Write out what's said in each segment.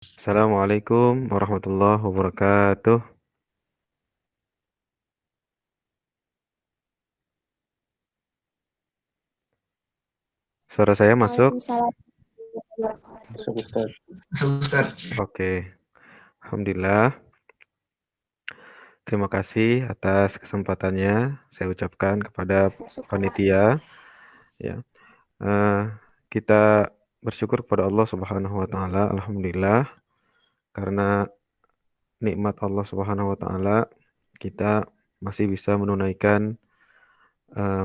Assalamualaikum warahmatullahi wabarakatuh. Suara saya masuk? Waalaikumsalam warahmatullahi wabarakatuh. Masuk Ustaz. Oke. Alhamdulillah. Terima kasih atas kesempatannya saya ucapkan kepada Masuk panitia. Ya, eh, kita bersyukur kepada Allah Subhanahu Wa Taala. Alhamdulillah karena nikmat Allah Subhanahu Wa Taala kita masih bisa menunaikan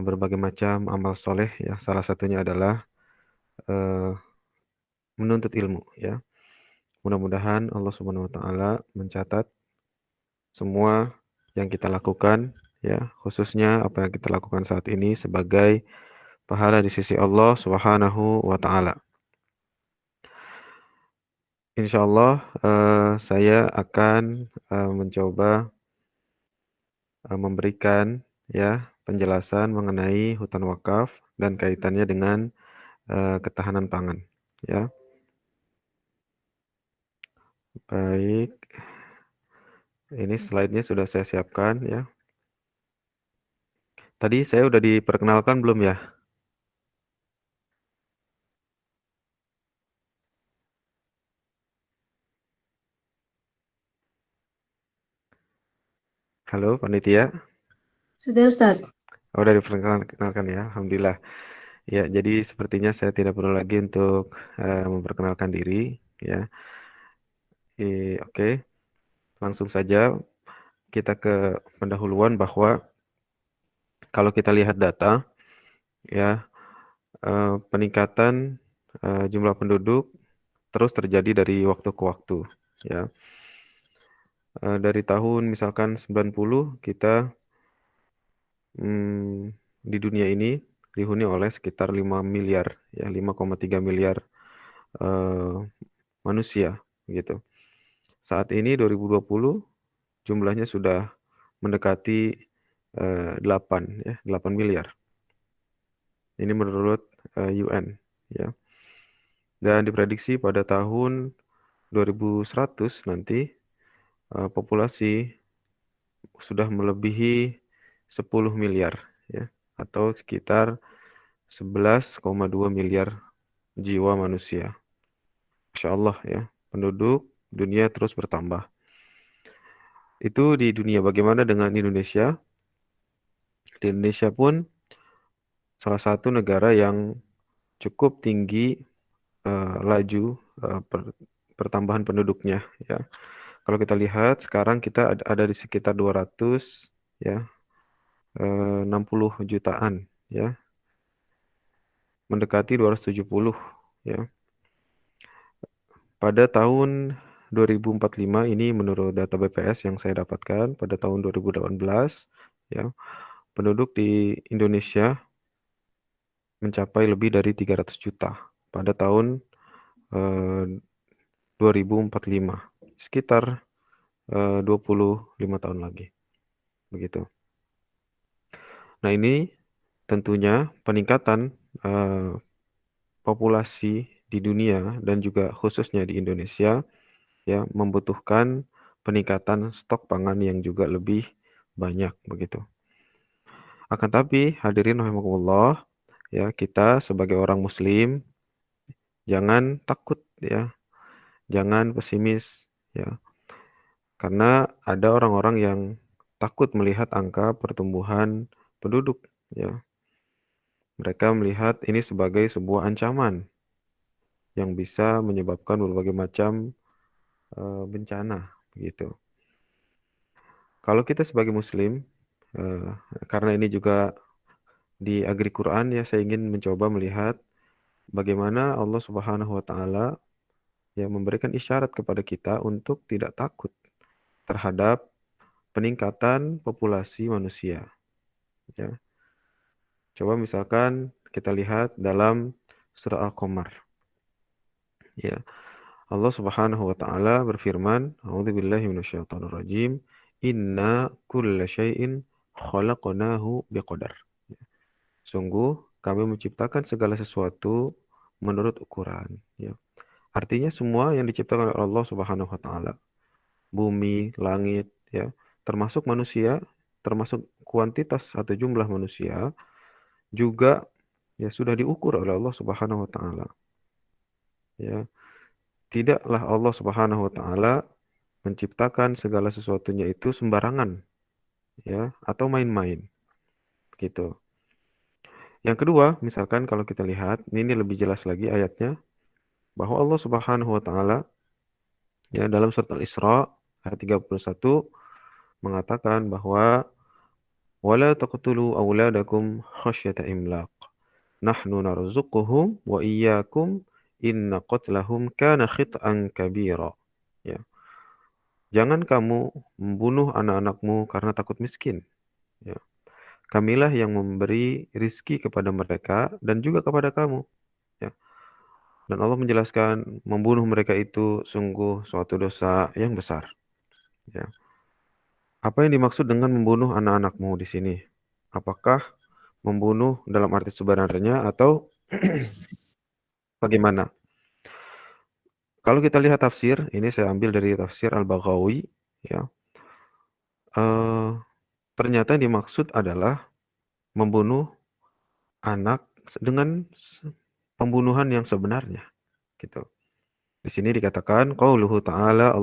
berbagai macam amal soleh. Ya, salah satunya adalah eh, menuntut ilmu. Ya. Mudah-mudahan Allah Subhanahu wa taala mencatat semua yang kita lakukan ya, khususnya apa yang kita lakukan saat ini sebagai pahala di sisi Allah Subhanahu wa taala. Insyaallah saya akan mencoba memberikan ya penjelasan mengenai hutan wakaf dan kaitannya dengan ketahanan pangan ya. Baik, ini slide-nya sudah saya siapkan ya. Tadi saya udah diperkenalkan belum ya? Halo panitia. Sudah Ustaz. Oh, udah diperkenalkan ya, Alhamdulillah. Ya, jadi sepertinya saya tidak perlu lagi untuk memperkenalkan diri ya. Oke, langsung saja kita ke pendahuluan bahwa kalau kita lihat data ya, peningkatan jumlah penduduk terus terjadi dari waktu ke waktu ya. Dari tahun misalkan 90 kita di dunia ini dihuni oleh sekitar 5 miliar ya, 5,3 miliar eh, manusia gitu. Saat ini 2020 jumlahnya sudah mendekati 8 ya, 8 miliar. Ini menurut UN ya. Dan diprediksi pada tahun 2100 nanti populasi sudah melebihi 10 miliar ya, atau sekitar 11,2 miliar jiwa manusia. Masya Allah ya, penduduk dunia terus bertambah. Itu di dunia. Bagaimana dengan Indonesia? Di Indonesia pun salah satu negara yang cukup tinggi laju pertambahan penduduknya ya. Kalau kita lihat sekarang kita ada di sekitar 200 ya, 60 jutaan ya, mendekati 270 ya. Pada tahun 2045 ini menurut data BPS yang saya dapatkan pada tahun 2018 ya, penduduk di Indonesia mencapai lebih dari 300 juta pada tahun 2045, sekitar 25 tahun lagi begitu. Nah, ini tentunya peningkatan populasi di dunia dan juga khususnya di Indonesia ya membutuhkan peningkatan stok pangan yang juga lebih banyak begitu. Akan tapi hadirin rahimakumullah ya, kita sebagai orang muslim jangan takut ya, jangan pesimis ya. Karena ada orang-orang yang takut melihat angka pertumbuhan penduduk ya. Mereka melihat ini sebagai sebuah ancaman yang bisa menyebabkan berbagai macam bencana gitu. Kalau kita sebagai muslim eh, karena ini juga di Agri Quran ya, saya ingin mencoba melihat bagaimana Allah Subhanahu wa taala yang memberikan isyarat kepada kita untuk tidak takut terhadap peningkatan populasi manusia ya. Coba misalkan kita lihat dalam surah Al-Qamar ya. Allah Subhanahu wa taala berfirman, "A'udzubillahi minasyaitonirrajim. Inna kulla syai'in khalaqnahu biqadar." Sungguh kami menciptakan segala sesuatu menurut ukuran ya. Artinya semua yang diciptakan oleh Allah Subhanahu wa taala, bumi, langit, ya, termasuk manusia, termasuk kuantitas atau jumlah manusia juga ya sudah diukur oleh Allah Subhanahu wa taala. Ya, tidaklah Allah Subhanahu wa taala menciptakan segala sesuatunya itu sembarangan, ya, atau main-main, gitu. Yang kedua, misalkan kalau kita lihat, ini lebih jelas lagi ayatnya, bahwa Allah Subhanahu wa taala ya dalam surat Al-Isra ayat 31 mengatakan bahwa wala taqtulu auladakum khasyata imlaq. Nahnu narzuquhum wa iyyakum inna qatlahum kana khit'an kabira. Ya. Jangan kamu membunuh anak-anakmu karena takut miskin. Ya. Kamilah yang memberi rizki kepada mereka dan juga kepada kamu. Ya. Dan Allah menjelaskan membunuh mereka itu sungguh suatu dosa yang besar. Ya. Apa yang dimaksud dengan membunuh anak-anakmu di sini? Apakah membunuh dalam arti sebenarnya atau bagaimana? Kalau kita lihat tafsir, ini saya ambil dari tafsir Al-Baghawi, ya. Eh, ternyata yang dimaksud adalah membunuh anak dengan pembunuhan yang sebenarnya, gitu. Di sini dikatakan qauluhu ta'ala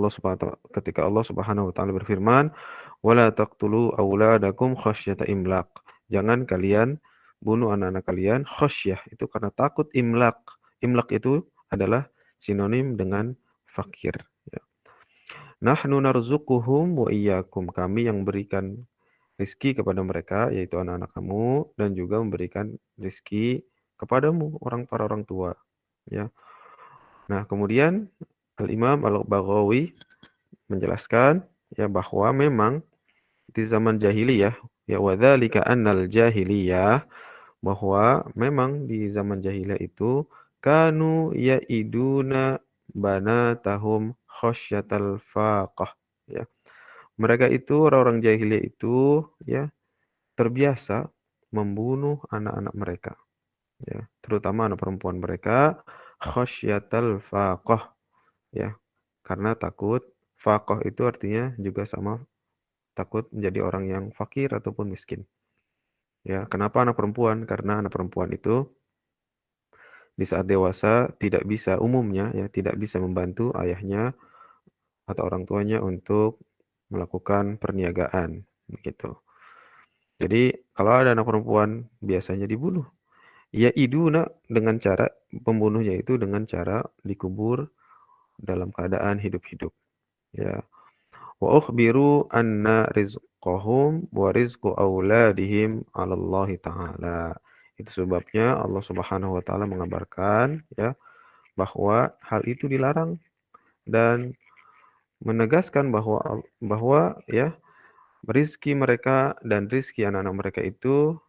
ketika Allah Subhanahu wa taala berfirman, "Wala taqtulu auladakum khasyata imlaq." Jangan kalian bunuh anak-anak kalian khasyah itu karena takut imlaq. Imlaq itu adalah sinonim dengan fakir, ya. Nahnu narzuquhum wa iyyakum. Kami yang berikan rizki kepada mereka yaitu anak-anak kamu dan juga memberikan rizki kepadamu para orang tua, ya. Nah, kemudian Al-Imam Al-Baghawi menjelaskan ya bahwa memang di zaman jahiliyah ya wadzalika annal jahiliyah bahwa memang di zaman jahiliyah itu kanu yaiduna banatahum khasyatal faqah, ya. Mereka itu orang-orang jahiliyah itu ya terbiasa membunuh anak-anak mereka, ya, terutama anak perempuan mereka khasyatal faqah, ya, karena takut. Faqah itu artinya juga sama takut menjadi orang yang fakir ataupun miskin. Ya, kenapa anak perempuan? Karena anak perempuan itu di saat dewasa tidak bisa umumnya ya tidak bisa membantu ayahnya atau orang tuanya untuk melakukan perniagaan begitu. Jadi kalau ada anak perempuan biasanya dibunuh. Ya iduna dengan cara pembunuhnya itu dengan cara dikubur dalam keadaan hidup-hidup. Ya. Wa ukhbiru anna rizqahum wa rizqu auladihim 'ala Allah taala. Itu sebabnya Allah Subhanahu wa taala mengabarkan ya bahwa hal itu dilarang dan menegaskan bahwa ya rizki mereka dan rizki anak-anak mereka itu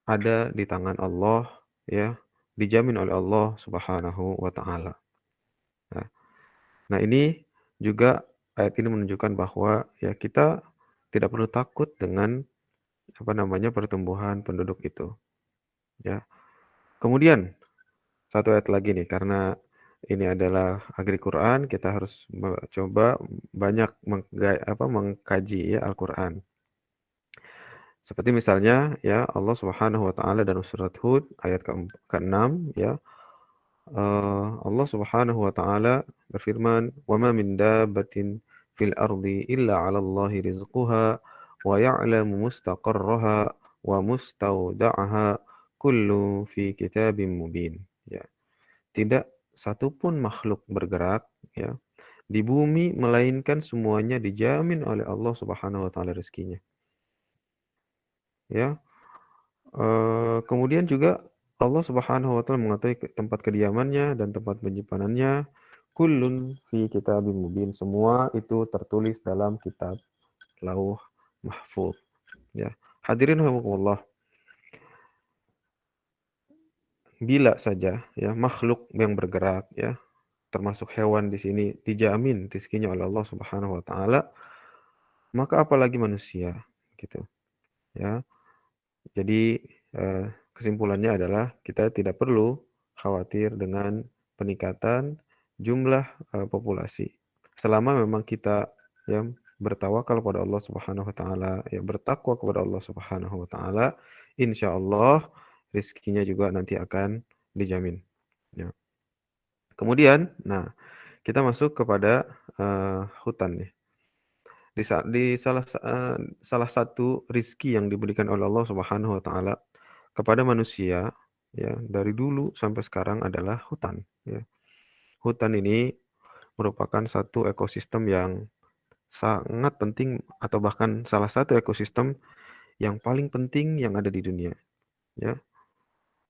ada di tangan Allah, ya, dijamin oleh Allah Subhanahu wa taala. Nah, ini juga ayat ini menunjukkan bahwa ya kita tidak perlu takut dengan pertumbuhan penduduk itu, ya. Kemudian satu ayat lagi nih karena ini adalah Agri Quran, kita harus coba banyak mengkaji ya Al-Qur'an. Seperti misalnya ya Allah Subhanahu wa taala dalam surat Hud ayat ke-6 ya. Allah Subhanahu wa taala berfirman, "Wa ma min dabbatin fil ardi illa 'ala Allahi rizquha wa ya'lamu mustaqarraha wa mustawda'aha kullu fi kitabim mubin." Ya. Tidak satupun makhluk bergerak ya di bumi melainkan semuanya dijamin oleh Allah Subhanahu wa taala rezekinya. Ya. Kemudian juga Allah Subhanahu wa taala mengetahui tempat kediamannya dan tempat penyimpanannya. Kullun fi kitabim mubin. Semua itu tertulis dalam kitab Lauh Mahfuz. Ya. Hadirin rahimakumullah. Bila saja ya makhluk yang bergerak ya termasuk hewan di sini dijamin rezekinya oleh Allah Subhanahu wa taala, maka apalagi manusia gitu ya. Jadi kesimpulannya adalah kita tidak perlu khawatir dengan peningkatan jumlah populasi. Selama memang kita ya bertawakal kepada Allah Subhanahu wa taala, ya bertakwa kepada Allah Subhanahu wa taala, insyaallah rezekinya juga nanti akan dijamin. Ya. Kemudian, nah, kita masuk kepada hutan nih. Di salah satu rizki yang diberikan oleh Allah Subhanahu wa taala kepada manusia ya dari dulu sampai sekarang adalah hutan ya. Hutan ini merupakan satu ekosistem yang sangat penting atau bahkan salah satu ekosistem yang paling penting yang ada di dunia ya.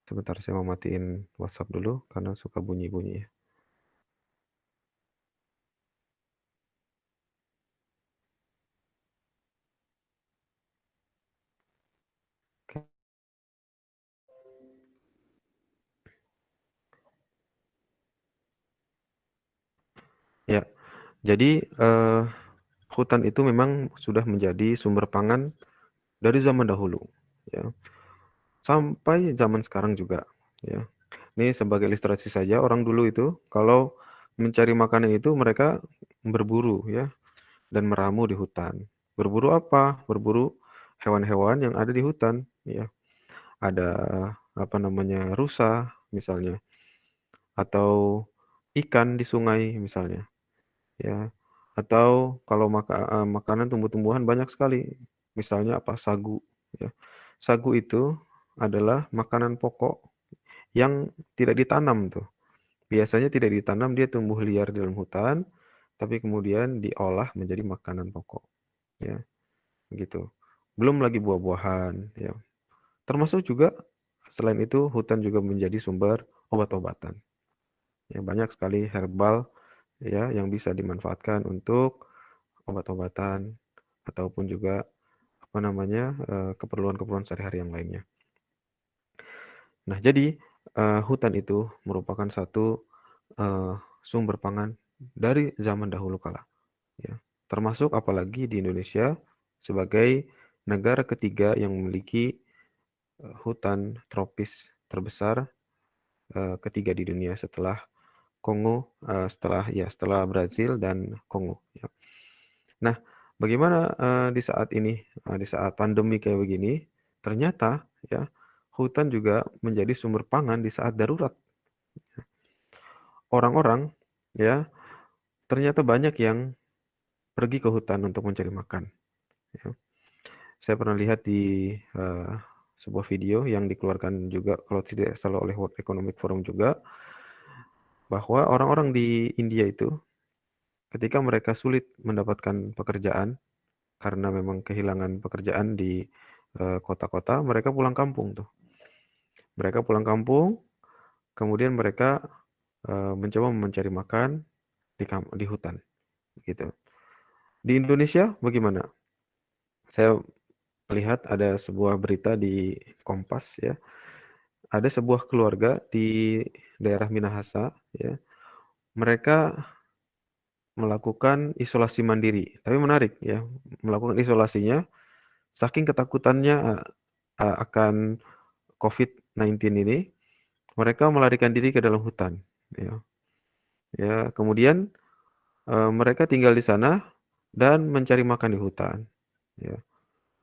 Sebentar saya mau matiin WhatsApp dulu karena suka bunyi-bunyi ya. Oke. Ya, jadi hutan itu memang sudah menjadi sumber pangan dari zaman dahulu ya. Sampai zaman sekarang juga ya. Ini sebagai ilustrasi saja, orang dulu itu kalau mencari makanan itu mereka berburu ya dan meramu di hutan. Berburu apa? Berburu hewan-hewan yang ada di hutan ya. Ada apa namanya? Rusa misalnya atau ikan di sungai misalnya ya. Atau kalau makanan tumbuh-tumbuhan banyak sekali. Misalnya apa? Sagu ya. Sagu itu adalah makanan pokok yang tidak ditanam tuh. Biasanya tidak ditanam, dia tumbuh liar di dalam hutan, tapi kemudian diolah menjadi makanan pokok, ya, gitu. Belum lagi buah-buahan, ya. Termasuk juga selain itu hutan juga menjadi sumber obat-obatan. Ya, banyak sekali herbal ya yang bisa dimanfaatkan untuk obat-obatan ataupun juga apa namanya keperluan-keperluan sehari-hari yang lainnya. Nah, jadi hutan itu merupakan satu sumber pangan dari zaman dahulu kala, ya. Termasuk apalagi di Indonesia sebagai negara ketiga yang memiliki hutan tropis terbesar ketiga di dunia setelah Kongo, setelah Brazil dan Kongo. Ya. Nah, bagaimana di saat ini, di saat pandemi kayak begini, ternyata ya hutan juga menjadi sumber pangan di saat darurat. Orang-orang ya ternyata banyak yang pergi ke hutan untuk mencari makan. Ya. Saya pernah lihat di sebuah video yang dikeluarkan juga kalau tidak salah oleh World Economic Forum juga, bahwa orang-orang di India itu ketika mereka sulit mendapatkan pekerjaan karena memang kehilangan pekerjaan di kota-kota, mereka pulang kampung tuh. Mereka pulang kampung, kemudian mereka mencoba mencari makan di hutan, gitu. Di Indonesia bagaimana? Saya melihat ada sebuah berita di Kompas ya. Ada sebuah keluarga di daerah Minahasa ya. Mereka melakukan isolasi mandiri. Tapi menarik ya, melakukan isolasinya saking ketakutannya akan COVID-19 ini, mereka melarikan diri ke dalam hutan ya. Ya, kemudian mereka tinggal di sana dan mencari makan di hutan ya.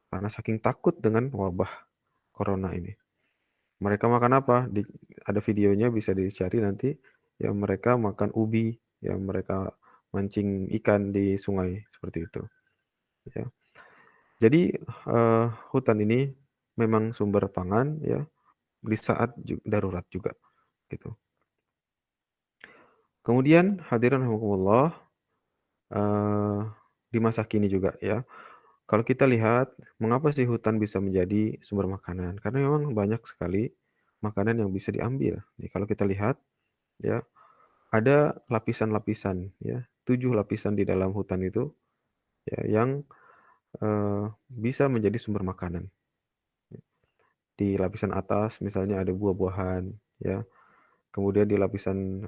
Karena saking takut dengan wabah corona ini. Mereka makan apa? Ada videonya bisa dicari nanti. Ya mereka makan ubi, ya mereka mancing ikan di sungai seperti itu. Ya. Jadi hutan ini memang sumber pangan ya di saat darurat juga gitu. Kemudian hadirin rahimakumullah di masa kini juga ya. Kalau kita lihat mengapa sih hutan bisa menjadi sumber makanan? Karena memang banyak sekali makanan yang bisa diambil. Nih, kalau kita lihat ya ada lapisan-lapisan ya, 7 lapisan di dalam hutan itu ya yang bisa menjadi sumber makanan. Di lapisan atas misalnya ada buah-buahan ya. Kemudian di lapisan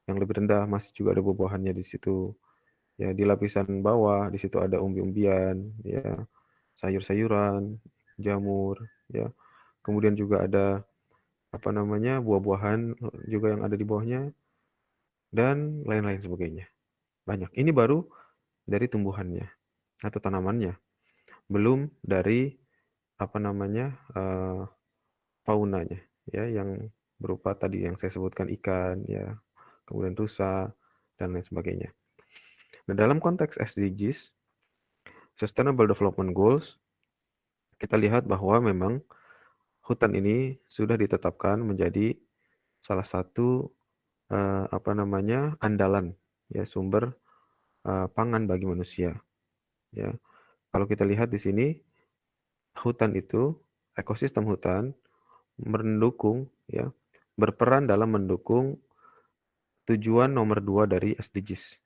yang lebih rendah masih juga ada buah-buahannya di situ. Ya, di lapisan bawah di situ ada umbi-umbian ya, sayur-sayuran, jamur ya. Kemudian juga ada buah-buahan juga yang ada di bawahnya, dan lain-lain sebagainya. Banyak. Ini baru dari tumbuhannya atau tanamannya, belum dari faunanya, ya, yang berupa tadi yang saya sebutkan ikan, ya, kemudian rusa dan lain sebagainya. Nah, dalam konteks SDGs, Sustainable Development Goals, kita lihat bahwa memang hutan ini sudah ditetapkan menjadi salah satu andalan, ya, sumber pangan bagi manusia, ya. Kalau kita lihat di sini, hutan itu, ekosistem hutan mendukung, ya, berperan dalam mendukung tujuan nomor 2 dari SDGs,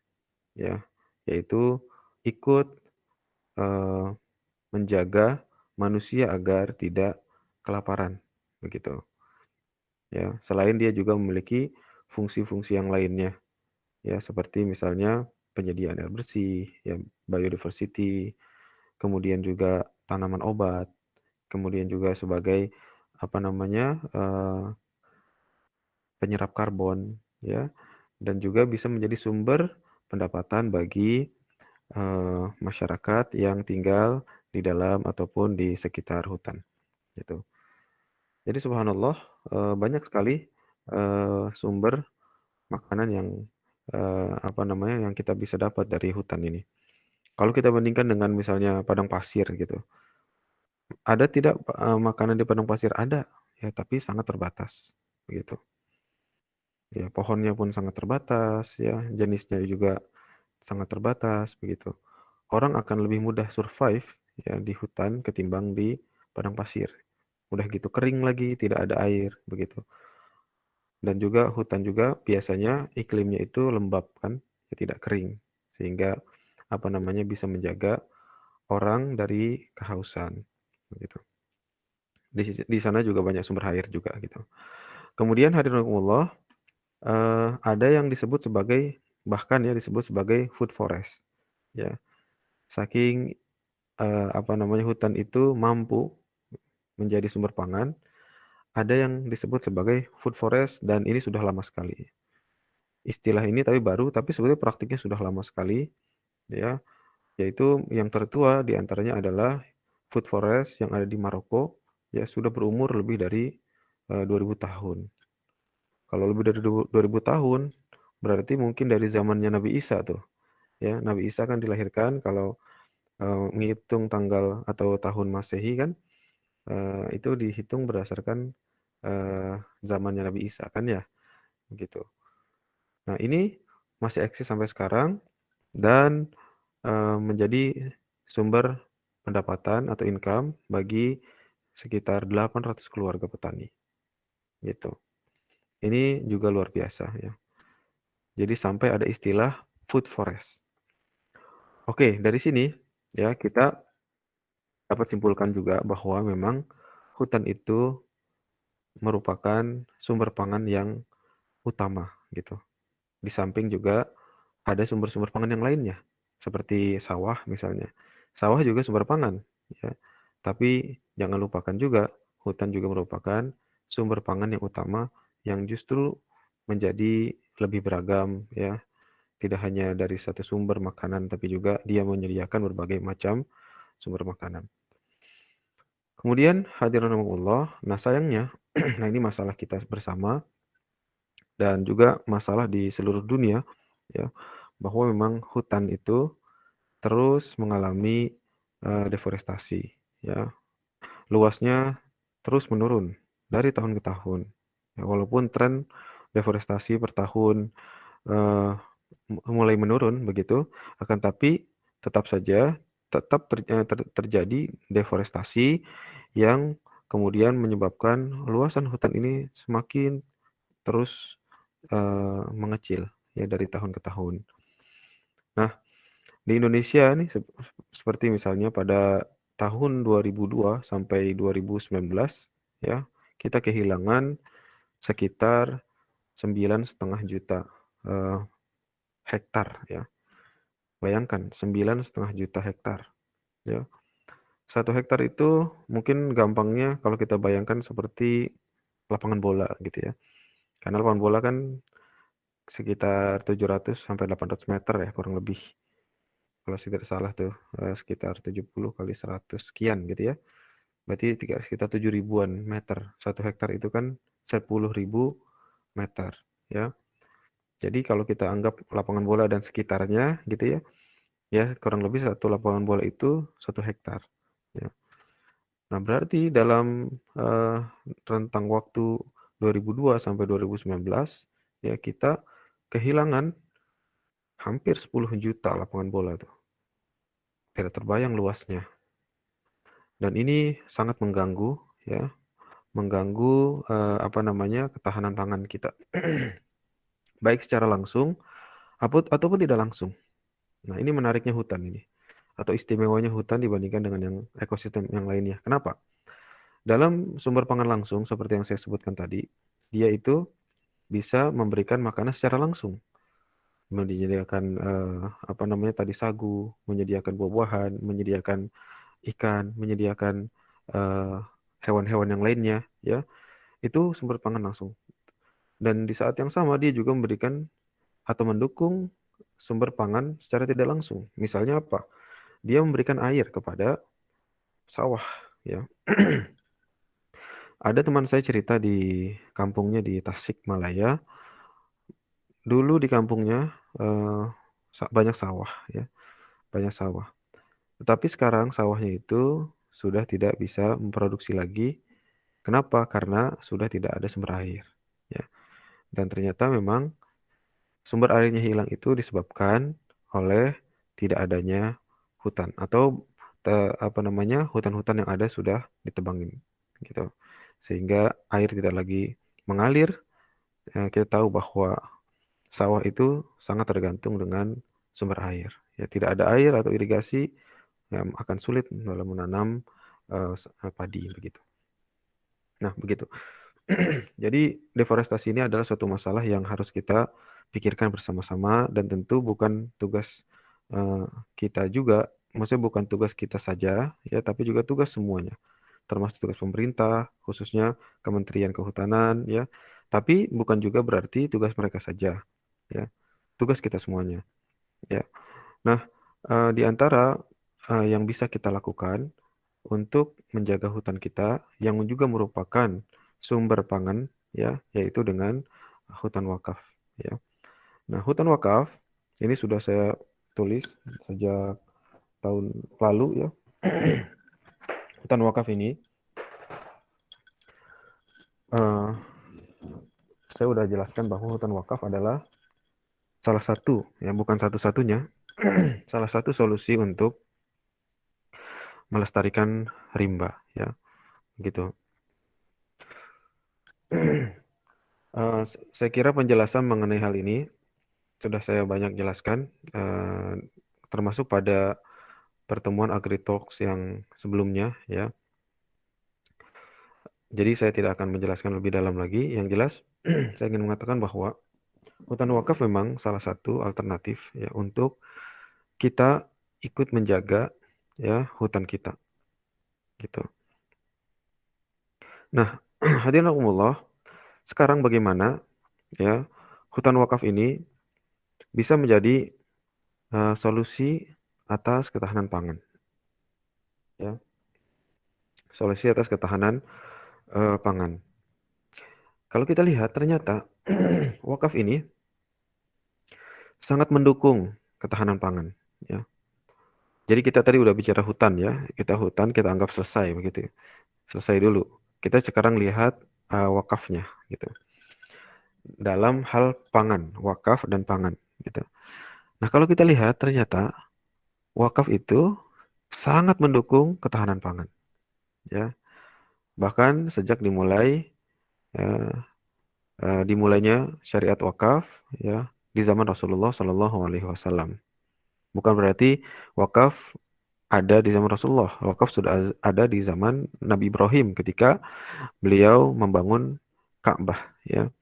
ya, yaitu ikut menjaga manusia agar tidak kelaparan, begitu. Ya, selain dia juga memiliki fungsi-fungsi yang lainnya, ya, seperti misalnya penyediaan air bersih, ya, biodiversity, kemudian juga tanaman obat, kemudian juga sebagai penyerap karbon, ya, dan juga bisa menjadi sumber pendapatan bagi masyarakat yang tinggal di dalam ataupun di sekitar hutan, gitu. Jadi subhanallah, banyak sekali sumber makanan yang yang kita bisa dapat dari hutan ini. Kalau kita bandingkan dengan misalnya padang pasir gitu, ada tidak makanan di padang pasir? Ada, ya, tapi sangat terbatas, begitu. Ya, pohonnya pun sangat terbatas, ya, jenisnya juga sangat terbatas, begitu. Orang akan lebih mudah survive, ya, di hutan ketimbang di padang pasir. Udah gitu kering lagi, tidak ada air, begitu. Dan juga hutan juga biasanya iklimnya itu lembab kan, ya, tidak kering, sehingga bisa menjaga orang dari kehausan, begitu. Di sana juga banyak sumber air juga gitu. Kemudian hadirin rahimakumullah, ada yang disebut sebagai, bahkan ya disebut sebagai food forest, ya. Saking hutan itu mampu menjadi sumber pangan, ada yang disebut sebagai food forest, dan ini sudah lama sekali. Istilah ini tapi baru, tapi sebetulnya praktiknya sudah lama sekali, ya. Yaitu yang tertua di antaranya adalah food forest yang ada di Maroko, ya, sudah berumur lebih dari 2000 tahun. Kalau lebih dari 2000 tahun, berarti mungkin dari zamannya Nabi Isa tuh, ya. Nabi Isa kan dilahirkan, kalau menghitung tanggal atau tahun Masehi kan, itu dihitung berdasarkan zamannya Nabi Isa kan, ya, gitu. Nah, ini masih eksis sampai sekarang dan menjadi sumber pendapatan atau income bagi sekitar 800 keluarga petani, gitu. Ini juga luar biasa, ya. Jadi sampai ada istilah food forest. Oke, dari sini, ya, kita dapat simpulkan juga bahwa memang hutan itu merupakan sumber pangan yang utama, gitu. Di samping juga ada sumber-sumber pangan yang lainnya, seperti sawah misalnya. Sawah juga sumber pangan, ya. Tapi jangan lupakan juga, hutan juga merupakan sumber pangan yang utama yang justru menjadi lebih beragam, ya. Tidak hanya dari satu sumber makanan, tapi juga dia menyediakan berbagai macam sumber makanan. Kemudian hadirin rahimakumullah, nah sayangnya, nah ini masalah kita bersama dan juga masalah di seluruh dunia, ya, bahwa memang hutan itu terus mengalami deforestasi, ya. Luasnya terus menurun dari tahun ke tahun. Ya, walaupun tren deforestasi per tahun mulai menurun begitu, akan tapi tetap saja terjadi deforestasi yang kemudian menyebabkan luasan hutan ini semakin terus mengecil, ya, dari tahun ke tahun. Nah, di Indonesia nih seperti misalnya pada tahun 2002 sampai 2019, ya, kita kehilangan sekitar 9,5 juta hektar, ya. Bayangkan 9,5 juta hektar, ya. 1 hektar itu mungkin gampangnya kalau kita bayangkan seperti lapangan bola gitu ya. Karena lapangan bola kan sekitar 700 sampai 800 meter ya kurang lebih. Kalau saya tidak salah tuh sekitar 70 kali 100 sekian gitu ya. Berarti sekitar 7 ribuan meter. 1 hektar itu kan 10.000 meter ya. Jadi kalau kita anggap lapangan bola dan sekitarnya gitu ya, ya kurang lebih satu lapangan bola itu 1 hektar. Ya. Nah berarti dalam rentang waktu 2002 sampai 2019 ya kita kehilangan hampir 10 juta lapangan bola tuh. Tidak terbayang luasnya. Dan ini sangat mengganggu ya, mengganggu ketahanan pangan kita. Baik secara langsung ataupun tidak langsung. Nah, ini menariknya hutan ini atau istimewanya hutan dibandingkan dengan yang ekosistem yang lainnya. Kenapa? Dalam sumber pangan langsung seperti yang saya sebutkan tadi, dia itu bisa memberikan makanan secara langsung, menyediakan tadi sagu, menyediakan buah-buahan, menyediakan ikan, menyediakan eh, hewan-hewan yang lainnya, ya itu sumber pangan langsung. Dan di saat yang sama dia juga memberikan atau mendukung sumber pangan secara tidak langsung. Misalnya apa? Dia memberikan air kepada sawah, ya. Ada teman saya cerita di kampungnya di Tasikmalaya. Dulu di kampungnya eh, banyak sawah, ya, banyak sawah. Tetapi sekarang sawahnya itu sudah tidak bisa memproduksi lagi. Kenapa? Karena sudah tidak ada sumber air, ya. Dan ternyata memang sumber airnya hilang itu disebabkan oleh tidak adanya hutan atau hutan-hutan yang ada sudah ditebangin, gitu. Sehingga air tidak lagi mengalir. Kita tahu bahwa sawah itu sangat tergantung dengan sumber air. Ya, tidak ada air atau irigasi yang akan sulit dalam menanam padi begitu. Nah, begitu. Jadi deforestasi ini adalah suatu masalah yang harus kita pikirkan bersama-sama dan tentu bukan tugas eh, kita juga, maksudnya bukan tugas kita saja ya, tapi juga tugas semuanya, termasuk tugas pemerintah, khususnya Kementerian Kehutanan ya. Tapi bukan juga berarti tugas mereka saja ya, tugas kita semuanya ya. Nah, di antara yang bisa kita lakukan untuk menjaga hutan kita yang juga merupakan sumber pangan ya, yaitu dengan hutan wakaf ya. Nah, hutan wakaf ini sudah saya tulis sejak tahun lalu ya. Hutan wakaf ini eh, saya sudah jelaskan bahwa hutan wakaf adalah salah satu ya, bukan satu-satunya, salah satu solusi untuk melestarikan rimba ya, gitu. Saya kira penjelasan mengenai hal ini sudah saya banyak jelaskan, termasuk pada pertemuan AgriTalks yang sebelumnya ya. Jadi saya tidak akan menjelaskan lebih dalam lagi. Yang jelas, saya ingin mengatakan bahwa hutan wakaf memang salah satu alternatif ya untuk kita ikut menjaga ya hutan kita, gitu. Nah, hadirin rahimakumullah, sekarang bagaimana ya hutan wakaf ini bisa menjadi solusi atas ketahanan pangan, ya, solusi atas ketahanan pangan. Kalau kita lihat ternyata wakaf ini sangat mendukung ketahanan pangan, ya. Jadi kita tadi udah bicara hutan ya, kita anggap selesai begitu, selesai dulu. Kita sekarang lihat wakafnya, gitu. Dalam hal pangan, wakaf dan pangan, gitu. Nah kalau kita lihat ternyata wakaf itu sangat mendukung ketahanan pangan, ya. Bahkan sejak eh, dimulainya syariat wakaf ya di zaman Rasulullah Shallallahu Alaihi Wasallam. Bukan berarti wakaf ada di zaman Rasulullah. Wakaf sudah ada di zaman Nabi Ibrahim ketika beliau membangun Ka'bah ya.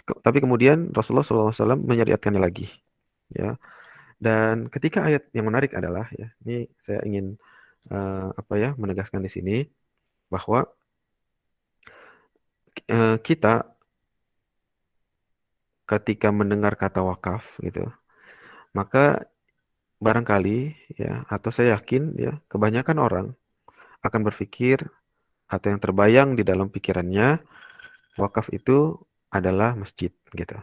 Tapi kemudian Rasulullah SAW menyariatkannya lagi ya. Dan ketika ayat yang menarik adalah ya, ini saya ingin menegaskan di sini bahwa kita ketika mendengar kata wakaf gitu, maka barangkali ya, atau saya yakin ya, kebanyakan orang akan berpikir atau yang terbayang di dalam pikirannya, wakaf itu adalah masjid gitu.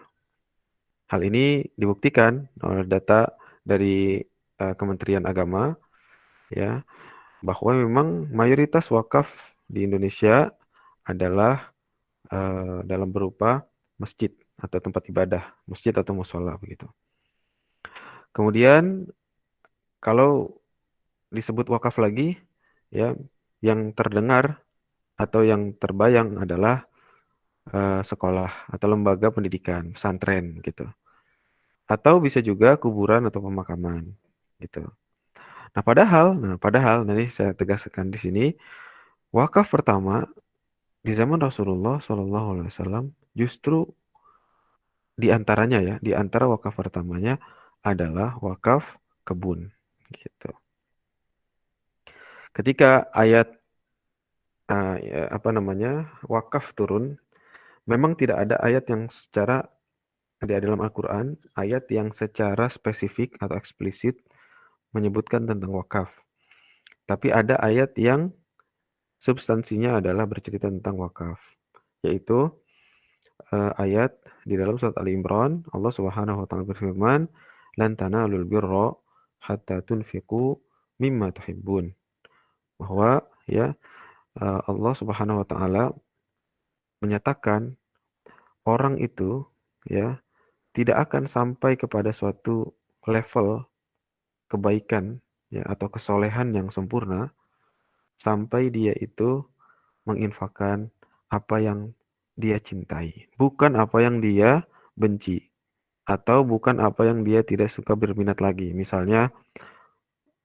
Hal ini dibuktikan oleh data dari Kementerian Agama ya, bahwa memang mayoritas wakaf di Indonesia adalah dalam berupa masjid atau tempat ibadah, masjid atau musola begitu. Kemudian kalau disebut wakaf lagi ya, yang terdengar atau yang terbayang adalah sekolah atau lembaga pendidikan, pesantren gitu. Atau bisa juga kuburan atau pemakaman gitu. Nah padahal nanti saya tegaskan di sini, wakaf pertama di zaman Rasulullah SAW justru di antaranya ya, di antara wakaf pertamanya adalah wakaf kebun gitu. Ketika ayat wakaf turun, memang tidak ada ayat yang secara di dalam Al-Quran, ayat yang secara spesifik atau eksplisit menyebutkan tentang wakaf. Tapi ada ayat yang substansinya adalah bercerita tentang wakaf, yaitu ayat di dalam surat Ali Imran, Allah Subhanahu wa taala berfirman, "Lan tanalul birra hatta tunfiqu mimma tuhibbun." Bahwa ya Allah Subhanahu wa taala menyatakan orang itu ya tidak akan sampai kepada suatu level kebaikan ya atau kesolehan yang sempurna sampai dia itu menginfakkan apa yang dia cintai, bukan apa yang dia benci atau bukan apa yang dia tidak suka berminat lagi. Misalnya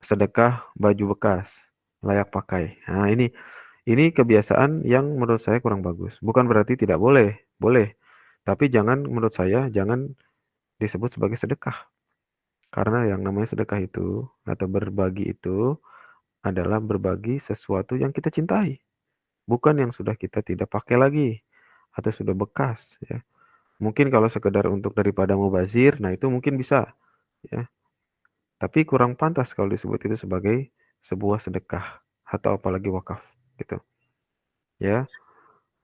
sedekah baju bekas layak pakai. Nah, ini kebiasaan yang menurut saya kurang bagus. Bukan berarti tidak boleh, boleh. Tapi menurut saya jangan disebut sebagai sedekah. Karena yang namanya sedekah itu atau berbagi itu adalah berbagi sesuatu yang kita cintai, bukan yang sudah kita tidak pakai lagi atau sudah bekas ya. Mungkin kalau sekedar untuk daripada mubazir, nah itu mungkin bisa ya. Tapi kurang pantas kalau disebut itu sebagai sebuah sedekah atau apalagi wakaf gitu. Ya,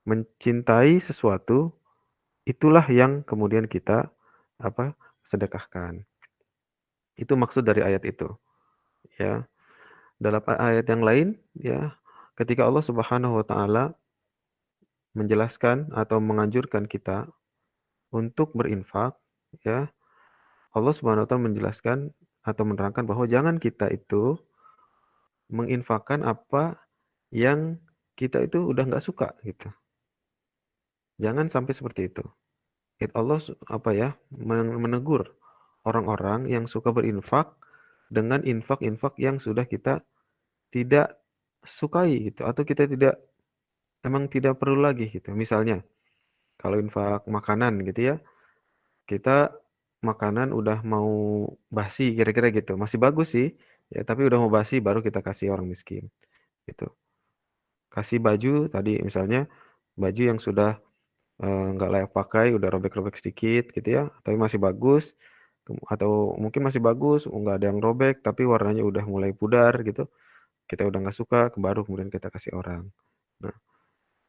mencintai sesuatu itulah yang kemudian kita sedekahkan. Itu maksud dari ayat itu ya. Dalam ayat yang lain ya, ketika Allah Subhanahu wa taala menjelaskan atau menganjurkan kita untuk berinfak ya, Allah Subhanahu wa taala menjelaskan atau menerangkan bahwa jangan kita itu menginfakkan apa yang kita itu udah nggak suka gitu. Jangan sampai seperti itu. Allah menegur orang-orang yang suka berinfak dengan infak-infak yang sudah kita tidak sukai gitu atau kita tidak perlu lagi gitu. Misalnya kalau infak makanan gitu ya, kita makanan udah mau basi kira-kira gitu. Masih bagus sih ya, tapi udah mau basi baru kita kasih orang miskin gitu. Kasih baju tadi misalnya baju yang sudah nggak layak pakai, udah robek-robek sedikit gitu ya, tapi masih bagus, atau mungkin masih bagus, nggak ada yang robek, tapi warnanya udah mulai pudar gitu, kita udah nggak suka, baru kemudian kita kasih orang. Nah,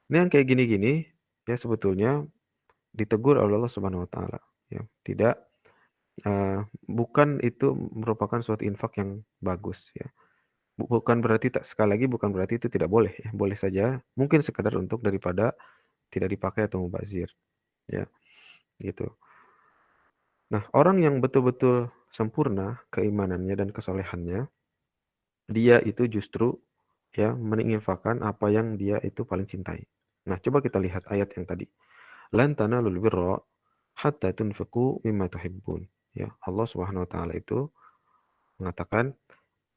ini yang kayak gini-gini ya sebetulnya ditegur oleh Allah Subhanahu Wa Taala. Ya, tidak, bukan itu merupakan suatu infak yang bagus ya. Bukan berarti sekali lagi bukan berarti itu tidak boleh ya, boleh saja, mungkin sekedar untuk daripada tidak dipakai atau mubazir ya, gitu. Nah, orang yang betul-betul sempurna keimanannya dan kesolehannya, dia itu justru ya menginfakkan apa yang dia itu paling cintai. Nah, coba kita lihat ayat yang tadi. Lan tanalul birra hatta tunfiqu mimma tuhibbun. Ya, Allah Subhanahu wa taala itu mengatakan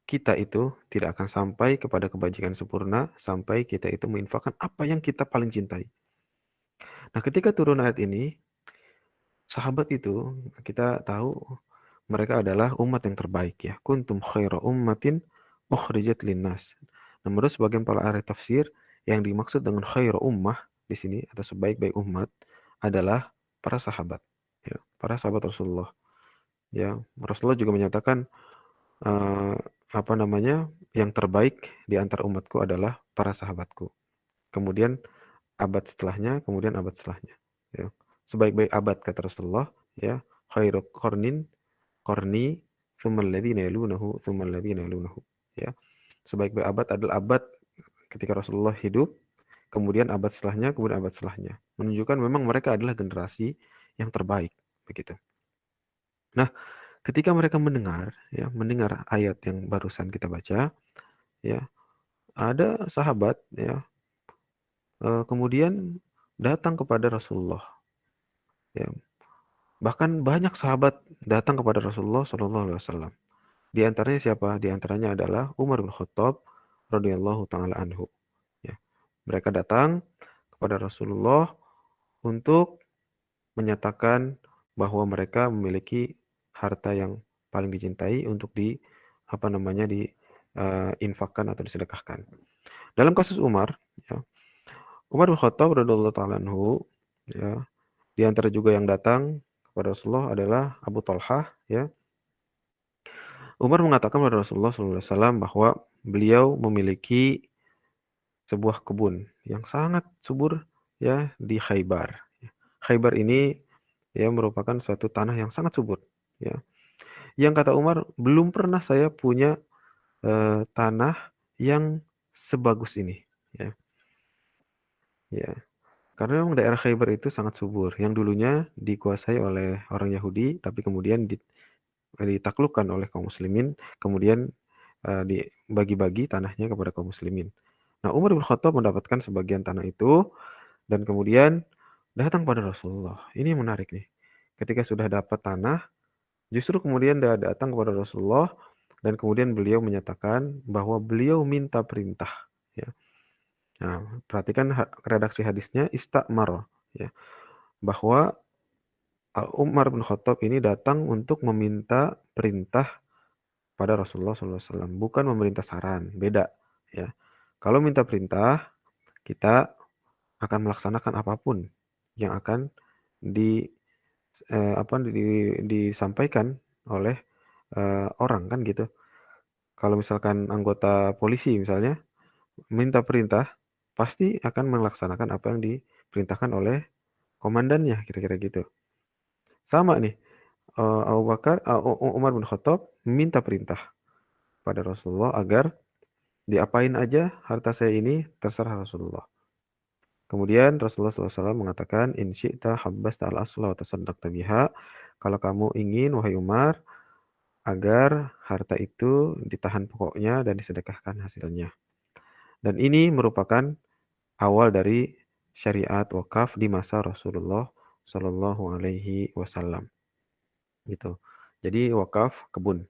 kita itu tidak akan sampai kepada kebajikan sempurna sampai kita itu menginfakkan apa yang kita paling cintai. Nah, ketika turun ayat ini, sahabat itu kita tahu mereka adalah umat yang terbaik ya. Kuntum khaira ummatin ukhrijat linnas. Nah, menurut sebagian para ahli tafsir, yang dimaksud dengan khaira ummah di sini atau sebaik-baik umat adalah para sahabat, ya, para sahabat Rasulullah. Ya, Rasulullah juga menyatakan apa namanya, yang terbaik di antara umatku adalah para sahabatku. Kemudian abad setelahnya, kemudian abad setelahnya. Ya. Sebaik-baik abad kata Rasulullah, ya, khairu qarni tsummal ladzina yalunahu tsummal ladzina yalunahu. Ya. Sebaik-baik abad adalah abad ketika Rasulullah hidup, kemudian abad setelahnya, kemudian abad setelahnya. Menunjukkan memang mereka adalah generasi yang terbaik, begitu. Nah, ketika mereka mendengar ayat yang barusan kita baca, ya, ada sahabat, ya, kemudian datang kepada Rasulullah, ya. Bahkan banyak sahabat datang kepada Rasulullah SAW. Di antaranya siapa? Di antaranya adalah Umar bin Khattab radhiyallahu taala anhu. Ya. Mereka datang kepada Rasulullah untuk menyatakan bahwa mereka memiliki harta yang paling dicintai untuk infakkan atau disedekahkan. Dalam kasus Umar, ya, Umar bin Khattab radhiyallahu taala anhu, ya, di antara juga yang datang kepada Rasulullah adalah Abu Talhah, ya. Umar mengatakan kepada Rasulullah SAW bahwa beliau memiliki sebuah kebun yang sangat subur, ya, di Khaybar. Khaybar ini, ya, merupakan suatu tanah yang sangat subur, ya. Yang kata Umar, belum pernah saya punya tanah yang sebagus ini, ya. Ya, karena memang daerah Khaybar itu sangat subur, yang dulunya dikuasai oleh orang Yahudi, tapi kemudian ditaklukkan oleh kaum muslimin, kemudian dibagi-bagi tanahnya kepada kaum muslimin. Nah, Umar bin Khattab mendapatkan sebagian tanah itu dan kemudian datang pada Rasulullah. Ini yang menarik nih. Ketika sudah dapat tanah, justru kemudian dia datang kepada Rasulullah dan kemudian beliau menyatakan bahwa beliau minta perintah, ya. Nah, perhatikan redaksi hadisnya istamar, ya, bahwa Umar bin Khattab ini datang untuk meminta perintah pada Rasulullah SAW, bukan memerintah saran, beda, ya. Kalau minta perintah, kita akan melaksanakan apapun yang akan disampaikan oleh orang, kan gitu. Kalau misalkan anggota polisi misalnya minta perintah, pasti akan melaksanakan apa yang diperintahkan oleh komandannya, kira-kira gitu. Sama nih, Umar bin Khattab minta perintah pada Rasulullah agar diapain aja harta saya ini terserah Rasulullah. Kemudian Rasulullah SAW mengatakan, In syi'ta habbasta al-asla wa tasaddaqta biha. Kalau kamu ingin, wahai Umar, agar harta itu ditahan pokoknya dan disedekahkan hasilnya. Dan ini merupakan awal dari syariat wakaf di masa Rasulullah Shallallahu Alaihi Wasallam. Gitu. Jadi wakaf kebun,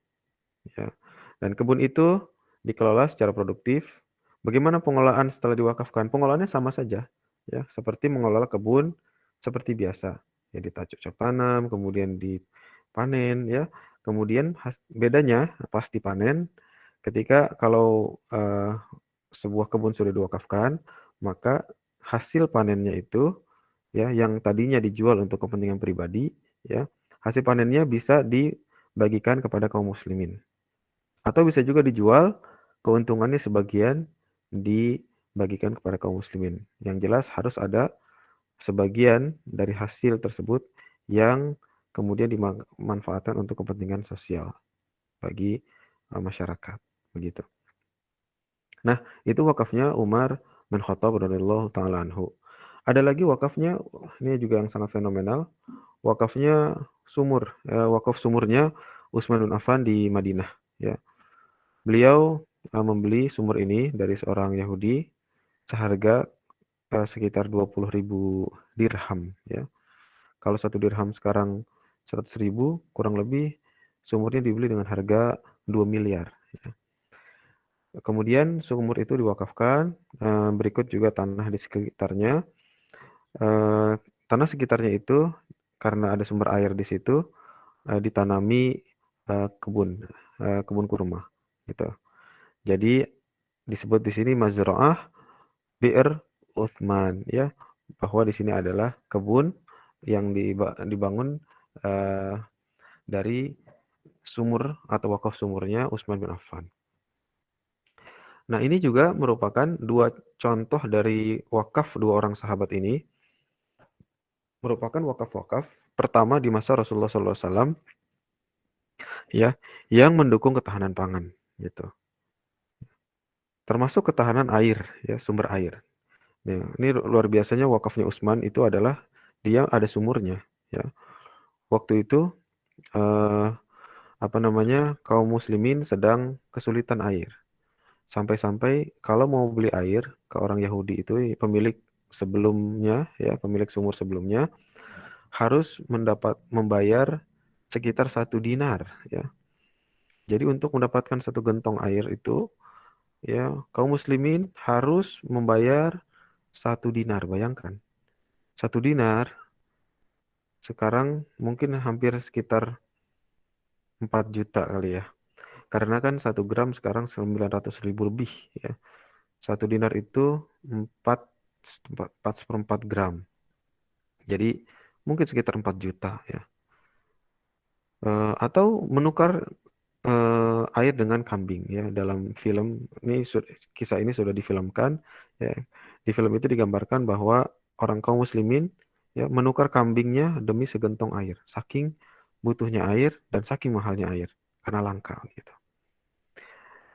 ya. Dan kebun itu dikelola secara produktif. Bagaimana pengelolaan setelah diwakafkan? Pengelolaannya sama saja, ya, seperti mengelola kebun seperti biasa. Ya, ditacuk tanam, kemudian dipanen, ya. Kemudian bedanya pas dipanen, ketika kalau sebuah kebun sudah diwakafkan, maka hasil panennya itu, ya, yang tadinya dijual untuk kepentingan pribadi, ya, hasil panennya bisa dibagikan kepada kaum muslimin. Atau bisa juga dijual, keuntungannya sebagian dibagikan kepada kaum muslimin. Yang jelas harus ada sebagian dari hasil tersebut yang kemudian dimanfaatkan untuk kepentingan sosial bagi masyarakat, begitu. Nah, itu wakafnya Umar bin Khattab radhiyallahu taala anhu. Ada lagi wakafnya, ini juga yang sangat fenomenal. Wakafnya sumur, wakaf sumurnya Utsman bin Affan di Madinah, ya. Beliau membeli sumur ini dari seorang Yahudi seharga sekitar 20.000 dirham, ya. Kalau 1 dirham sekarang 100.000, kurang lebih sumurnya dibeli dengan harga 2 miliar. Ya. Kemudian sumur itu diwakafkan, berikut juga tanah di sekitarnya. Tanah sekitarnya itu karena ada sumber air di situ, ditanami kebun kurma, gitu. Jadi disebut di sini Mazra'ah Bi'r Utsman, ya, bahwa di sini adalah kebun yang dibangun dari sumur atau wakaf sumurnya Utsman bin Affan. Nah, ini juga merupakan dua contoh dari wakaf dua orang sahabat ini, merupakan wakaf-wakaf pertama di masa Rasulullah SAW, ya, yang mendukung ketahanan pangan, gitu. Termasuk ketahanan air, ya, sumber air. Nah, ini luar biasanya wakafnya Utsman itu adalah dia ada sumurnya, ya. Waktu itu kaum muslimin sedang kesulitan air. Sampai-sampai kalau mau beli air ke orang Yahudi itu pemilik sebelumnya, ya, pemilik sumur sebelumnya harus membayar sekitar 1 dinar, ya. Jadi untuk mendapatkan 1 gentong air itu, ya, kaum muslimin harus membayar 1 dinar. Bayangkan, 1 dinar sekarang mungkin hampir sekitar 4 juta kali ya. Karena kan 1 gram sekarang 900.000 lebih, ya. 1 dinar itu 4 gram. Jadi mungkin sekitar 4 juta, ya. Atau menukar air dengan kambing, ya. Dalam film ini kisah ini sudah difilmkan, ya. Di film itu digambarkan bahwa orang kaum muslimin, ya, menukar kambingnya demi segentong air, saking butuhnya air dan saking mahalnya air karena langka, gitu.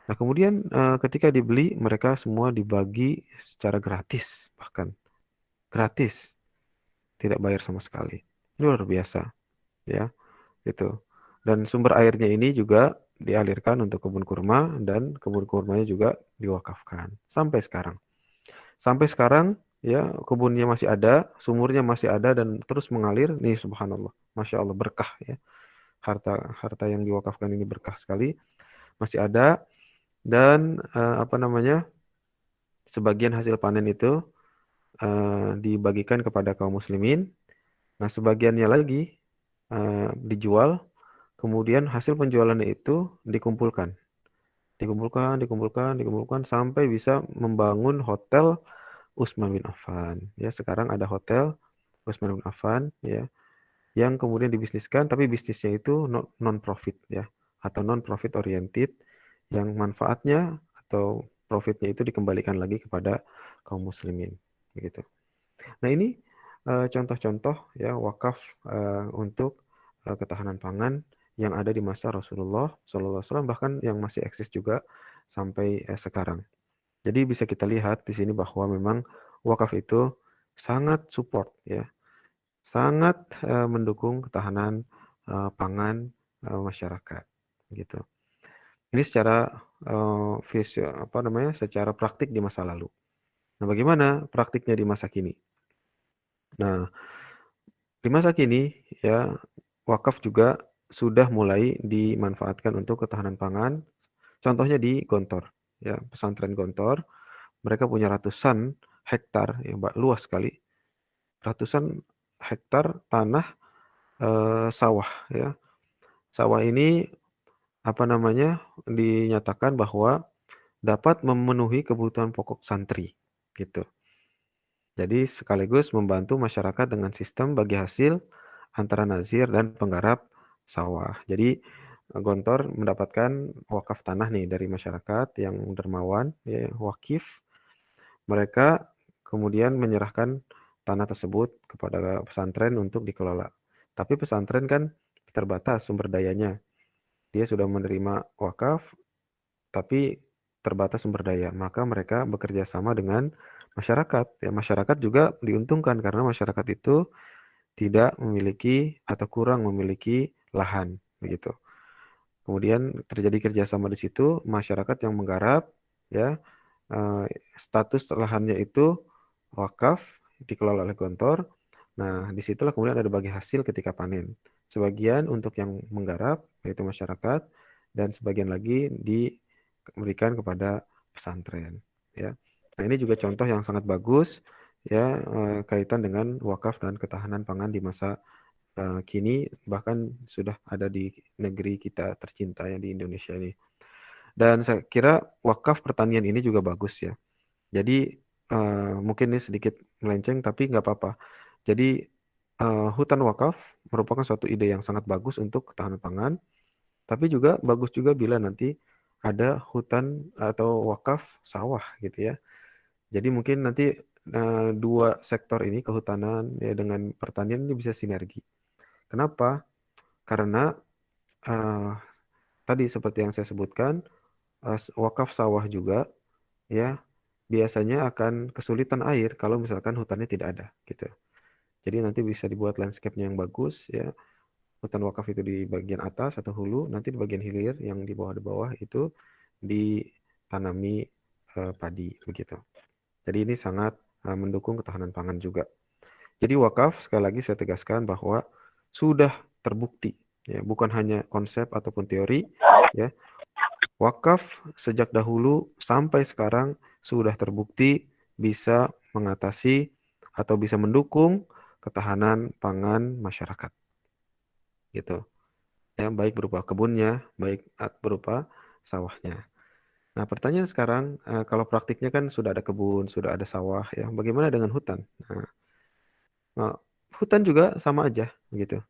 Nah, kemudian ketika dibeli mereka semua dibagi secara gratis, bahkan gratis, tidak bayar sama sekali. Ini luar biasa, ya, gitu. Dan sumber airnya ini juga dialirkan untuk kebun kurma dan kebun kurmanya juga diwakafkan sampai sekarang. Sampai sekarang, ya, kebunnya masih ada, sumurnya masih ada dan terus mengalir. Nih, subhanallah, masya Allah, berkah, ya. Harta yang diwakafkan ini berkah sekali, masih ada. Dan sebagian hasil panen itu dibagikan kepada kaum muslimin. Nah, sebagiannya lagi dijual. Kemudian hasil penjualannya itu dikumpulkan, dikumpulkan sampai bisa membangun hotel Utsman bin Affan. Ya, sekarang ada hotel Utsman bin Affan, ya, yang kemudian dibisniskan, tapi bisnisnya itu non profit, ya, atau non profit oriented, yang manfaatnya atau profitnya itu dikembalikan lagi kepada kaum muslimin, begitu. Nah, ini contoh-contoh, ya, wakaf untuk ketahanan pangan yang ada di masa Rasulullah SAW, bahkan yang masih eksis juga sampai sekarang. Jadi bisa kita lihat di sini bahwa memang wakaf itu sangat support, ya, sangat mendukung ketahanan pangan masyarakat, gitu. Ini secara secara praktik di masa lalu. Nah, bagaimana praktiknya di masa kini? Nah, di masa kini, ya, wakaf juga sudah mulai dimanfaatkan untuk ketahanan pangan. Contohnya di Gontor, ya, pesantren Gontor, mereka punya ratusan hektar, ya, luas sekali, ratusan hektar tanah sawah, ya. Sawah ini dinyatakan bahwa dapat memenuhi kebutuhan pokok santri, gitu. Jadi sekaligus membantu masyarakat dengan sistem bagi hasil antara nazir dan penggarap sawah. Jadi Gontor mendapatkan wakaf tanah nih dari masyarakat yang dermawan, ya, wakif. Mereka kemudian menyerahkan tanah tersebut kepada pesantren untuk dikelola. Tapi pesantren kan terbatas sumber dayanya. Dia sudah menerima wakaf, tapi terbatas sumber daya. Maka mereka bekerja sama dengan masyarakat. Ya, masyarakat juga diuntungkan karena masyarakat itu tidak memiliki atau kurang memiliki lahan, begitu. Kemudian terjadi kerjasama di situ, masyarakat yang menggarap, ya, status lahannya itu wakaf, dikelola oleh Gontor. Nah, disitulah kemudian ada bagi hasil ketika panen. Sebagian untuk yang menggarap, yaitu masyarakat, dan sebagian lagi diberikan kepada pesantren, ya. Nah, ini juga contoh yang sangat bagus, ya, kaitan dengan wakaf dan ketahanan pangan di masa kini, bahkan sudah ada di negeri kita tercinta, ya, di Indonesia ini. Dan saya kira wakaf pertanian ini juga bagus, ya. Jadi mungkin ini sedikit melenceng tapi nggak apa-apa. Jadi hutan wakaf merupakan suatu ide yang sangat bagus untuk ketahanan pangan, tapi juga bagus juga bila nanti ada hutan atau wakaf sawah gitu ya. Jadi mungkin nanti dua sektor ini kehutanan ya dengan pertanian ini bisa sinergi. Kenapa? Karena eh, tadi seperti yang saya sebutkan, wakaf sawah juga ya biasanya akan kesulitan air kalau misalkan hutannya tidak ada gitu. Jadi nanti bisa dibuat landscape-nya yang bagus ya. Hutan wakaf itu di bagian atas atau hulu, nanti di bagian hilir yang di bawah itu ditanami padi begitu. Jadi ini sangat mendukung ketahanan pangan juga. Jadi wakaf sekali lagi saya tegaskan bahwa sudah terbukti ya, bukan hanya konsep ataupun teori ya. Wakaf sejak dahulu sampai sekarang sudah terbukti bisa mengatasi atau bisa mendukung ketahanan pangan masyarakat gitu. Ya, baik berupa kebunnya, baik berupa sawahnya. Nah, pertanyaan sekarang, kalau praktiknya kan sudah ada kebun, sudah ada sawah, ya, bagaimana dengan hutan? Nah, hutan juga sama aja, gitu.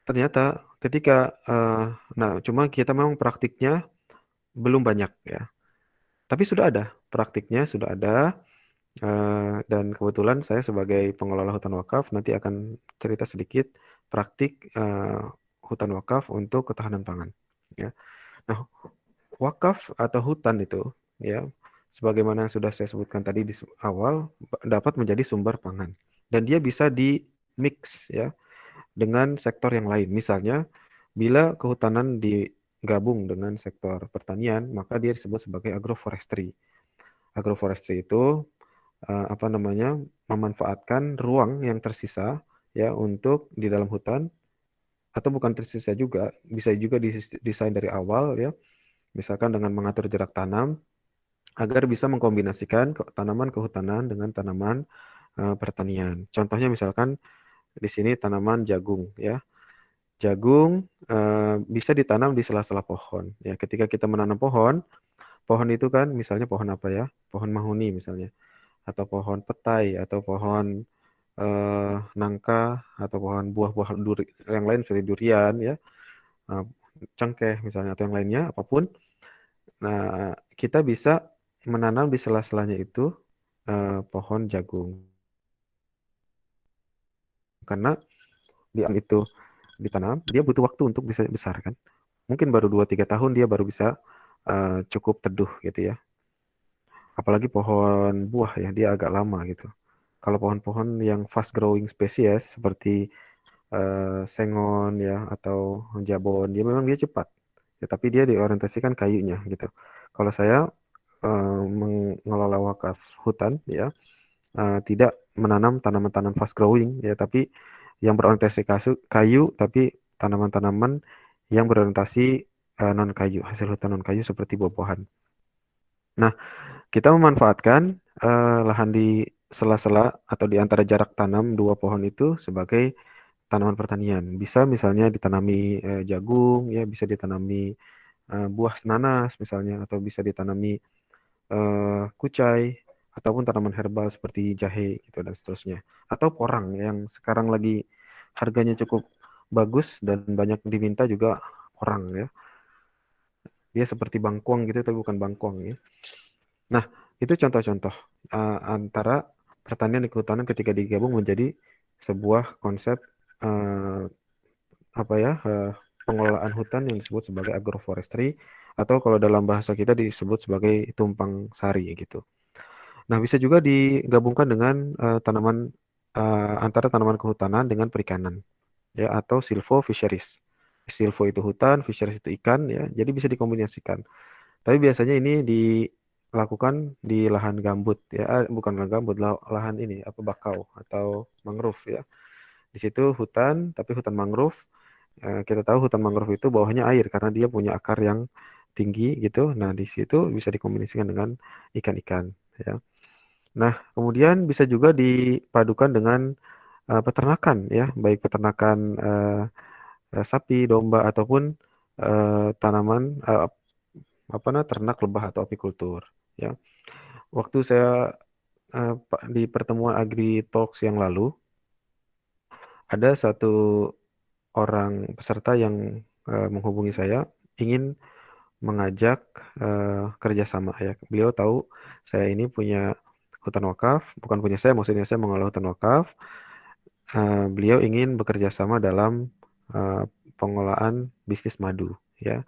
Ternyata ketika, nah, cuma kita memang praktiknya belum banyak, ya. Tapi sudah ada, praktiknya sudah ada, dan kebetulan saya sebagai pengelola hutan wakaf nanti akan cerita sedikit praktik hutan wakaf untuk ketahanan pangan, ya. Nah, wakaf atau hutan itu ya sebagaimana sudah saya sebutkan tadi di awal dapat menjadi sumber pangan dan dia bisa di mix ya dengan sektor yang lain. Misalnya bila kehutanan digabung dengan sektor pertanian, maka dia disebut sebagai agroforestry. Agroforestry itu apa namanya? Memanfaatkan ruang yang tersisa ya untuk di dalam hutan atau bukan tersisa juga, bisa juga didesain dari awal ya. Misalkan dengan mengatur jarak tanam agar bisa mengkombinasikan tanaman kehutanan dengan tanaman pertanian. Contohnya misalkan di sini tanaman jagung ya. Jagung bisa ditanam di sela-sela pohon. Ya, ketika kita menanam pohon, pohon itu kan misalnya pohon apa ya? Pohon mahuni misalnya, atau pohon petai, atau pohon nangka, atau pohon buah-buah yang lain seperti durian ya, eh, cengkeh misalnya atau yang lainnya apapun. Nah, kita bisa menanam di sela-selanya itu pohon jagung. Karena di itu ditanam, dia butuh waktu untuk bisa besar kan. Mungkin baru 2-3 tahun dia baru bisa cukup teduh gitu ya. Apalagi pohon buah ya, dia agak lama gitu. Kalau pohon-pohon yang fast growing spesies seperti sengon ya atau jabon, dia memang dia cepat. Ya, tapi dia diorientasikan kayunya gitu. Kalau saya mengelola wakaf hutan ya, tidak menanam tanaman-tanaman fast growing ya, tapi yang berorientasi kayu, tapi tanaman-tanaman yang berorientasi non kayu, hasil hutan non kayu seperti buah-buahan. Nah, kita memanfaatkan lahan di sela-sela atau di antara jarak tanam dua pohon itu sebagai tanaman pertanian. Bisa misalnya ditanami jagung, ya bisa ditanami buah nanas misalnya, atau bisa ditanami kucai, ataupun tanaman herbal seperti jahe gitu dan seterusnya. Atau porang yang sekarang lagi harganya cukup bagus dan banyak diminta juga porang ya. Dia seperti bangkuang gitu tapi bukan bangkuang ya. Nah, itu contoh-contoh antara pertanian dan kehutanan ketika digabung menjadi sebuah konsep eh, apa ya pengelolaan hutan yang disebut sebagai agroforestry atau kalau dalam bahasa kita disebut sebagai tumpang sari gitu. Nah, bisa juga digabungkan dengan tanaman antara tanaman kehutanan dengan perikanan ya atau silvo fisheries. Silvo itu hutan, fisheries itu ikan ya. Jadi bisa dikombinasikan. Tapi biasanya ini dilakukan di lahan gambut ya, bukan lahan gambut, lahan ini apa bakau atau mangrove ya. Di situ hutan, tapi hutan mangrove. Kita tahu hutan mangrove itu bawahnya air karena dia punya akar yang tinggi gitu. Nah, di situ bisa dikombinasikan dengan ikan-ikan ya. Nah, kemudian bisa juga dipadukan dengan peternakan ya, baik peternakan sapi, domba ataupun tanaman apa ternak lebah atau apikultur ya. Waktu saya di pertemuan Agri Talks yang lalu ada satu orang peserta yang menghubungi saya ingin mengajak kerjasama ya. Beliau tahu saya ini punya hutan wakaf, bukan punya saya, maksudnya saya mengelola hutan wakaf. Beliau ingin bekerja sama dalam eh, pengelolaan bisnis madu ya,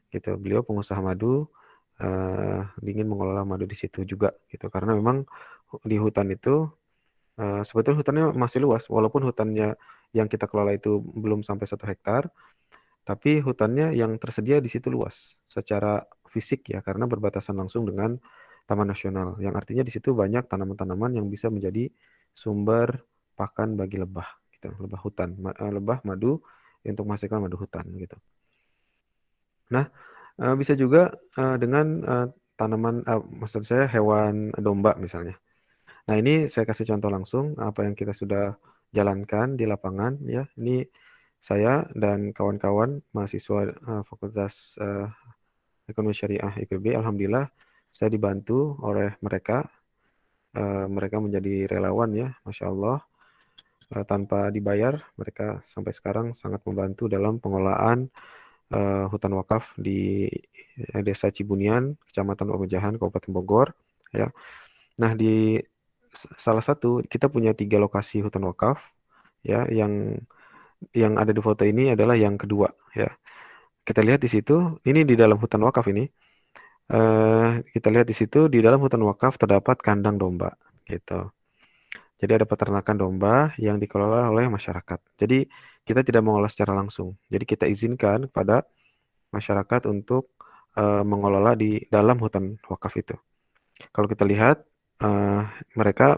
gitu. Beliau pengusaha madu, ingin mengelola madu di situ juga gitu. Karena memang di hutan itu sebetulnya hutannya masih luas, walaupun hutannya yang kita kelola itu belum sampai 1 hektar, tapi hutannya yang tersedia di situ luas secara fisik ya, karena berbatasan langsung dengan Taman Nasional. Yang artinya di situ banyak tanaman-tanaman yang bisa menjadi sumber pakan bagi lebah, gitu. Lebah hutan, lebah madu untuk menghasilkan madu hutan, gitu. Nah, bisa juga dengan tanaman, maksud saya hewan domba misalnya. Nah, ini saya kasih contoh langsung apa yang kita sudah jalankan di lapangan ya. Ini saya dan kawan-kawan mahasiswa Fakultas Ekonomi Syariah IPB, alhamdulillah saya dibantu oleh mereka. Mereka menjadi relawan ya, Masya Allah. Tanpa dibayar, mereka sampai sekarang sangat membantu dalam pengelolaan hutan wakaf di Desa Cibunian, Kecamatan Pamijahan, Kabupaten Bogor. Ya. Nah, di salah satu kita punya 3 lokasi hutan wakaf ya, yang ada di foto ini adalah yang kedua ya. Kita lihat di situ, ini di dalam hutan wakaf ini. Kita lihat di situ di dalam hutan wakaf terdapat kandang domba gitu. Jadi ada peternakan domba yang dikelola oleh masyarakat. Jadi kita tidak mengolah secara langsung. Jadi kita izinkan kepada masyarakat untuk mengelola di dalam hutan wakaf itu. Kalau kita lihat eh, mereka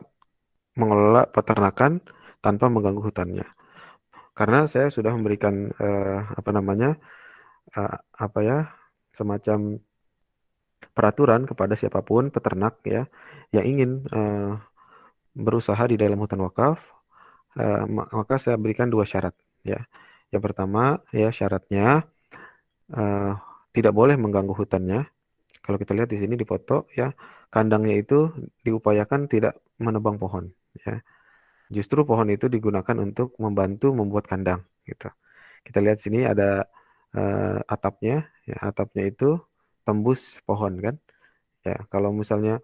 mengelola peternakan tanpa mengganggu hutannya. Karena saya sudah memberikan apa namanya apa ya, semacam peraturan kepada siapapun peternak ya yang ingin berusaha di dalam hutan wakaf, maka saya berikan 2 syarat ya. Yang pertama ya, syaratnya eh, tidak boleh mengganggu hutannya. Kalau kita lihat di sini di foto ya, kandangnya itu diupayakan tidak menebang pohon ya. Justru pohon itu digunakan untuk membantu membuat kandang gitu. Kita lihat sini ada atapnya ya, atapnya itu tembus pohon kan. Ya, kalau misalnya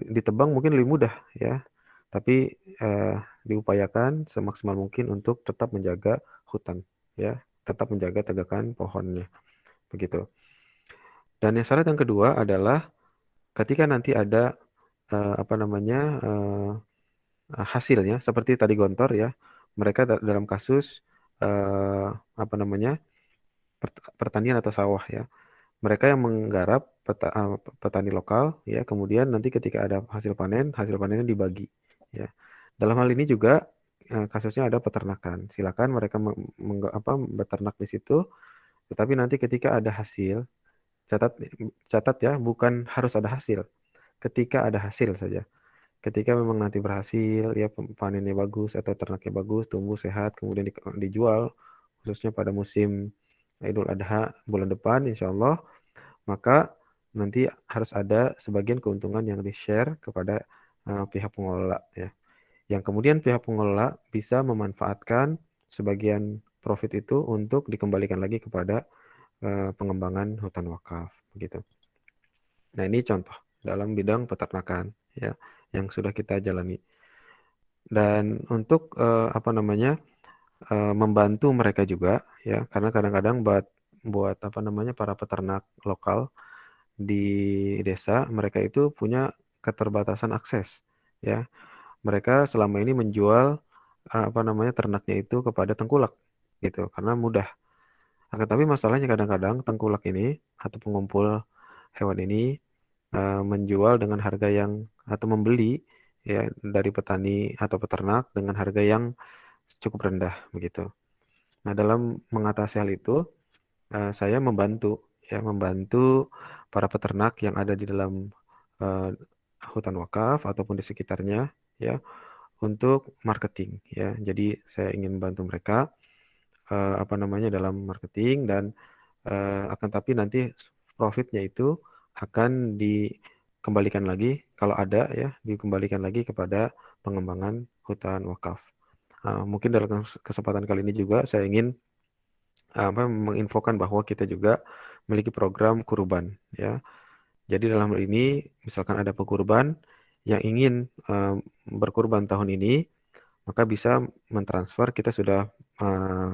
ditebang mungkin lebih mudah ya, tapi eh, diupayakan semaksimal mungkin untuk tetap menjaga hutan ya, tetap menjaga tegakan pohonnya begitu. Dan yang syarat yang kedua adalah ketika nanti ada apa namanya hasilnya seperti tadi Gontor ya, mereka dalam kasus eh, apa namanya pertanian atau sawah ya, mereka yang menggarap petani lokal ya, kemudian nanti ketika ada hasil panennya dibagi ya. Dalam hal ini juga kasusnya ada peternakan, silakan mereka beternak di situ, tetapi nanti ketika ada hasil, catat catat ya, bukan harus ada hasil, ketika ada hasil saja. Ketika memang nanti berhasil ya, panennya bagus atau ternaknya bagus, tumbuh sehat, kemudian dijual khususnya pada musim Idul Adha bulan depan insya Allah, maka nanti harus ada sebagian keuntungan yang di-share kepada pihak pengelola ya. Yang kemudian pihak pengelola bisa memanfaatkan sebagian profit itu untuk dikembalikan lagi kepada pengembangan hutan wakaf begitu. Nah, ini contoh dalam bidang peternakan ya yang sudah kita jalani. Dan untuk apa namanya membantu mereka juga ya, karena kadang-kadang buat buat apa namanya para peternak lokal di desa, mereka itu punya keterbatasan akses ya. Mereka selama ini menjual apa namanya ternaknya itu kepada tengkulak gitu karena mudah. Akan tapi masalahnya kadang-kadang tengkulak ini atau pengumpul hewan ini menjual dengan harga yang atau membeli ya dari petani atau peternak dengan harga yang cukup rendah begitu. Nah, dalam mengatasi hal itu saya membantu para peternak yang ada di dalam eh, hutan wakaf ataupun di sekitarnya ya untuk marketing ya. Jadi saya ingin membantu mereka apa namanya dalam marketing dan akan tapi nanti profitnya itu akan dikembalikan lagi kalau ada ya dikembalikan lagi kepada pengembangan hutan wakaf. Mungkin dalam kesempatan kali ini juga saya ingin menginfokan bahwa kita juga memiliki program kurban ya. Jadi dalam hal ini misalkan ada pekurban yang ingin berkurban tahun ini, maka bisa mentransfer, kita sudah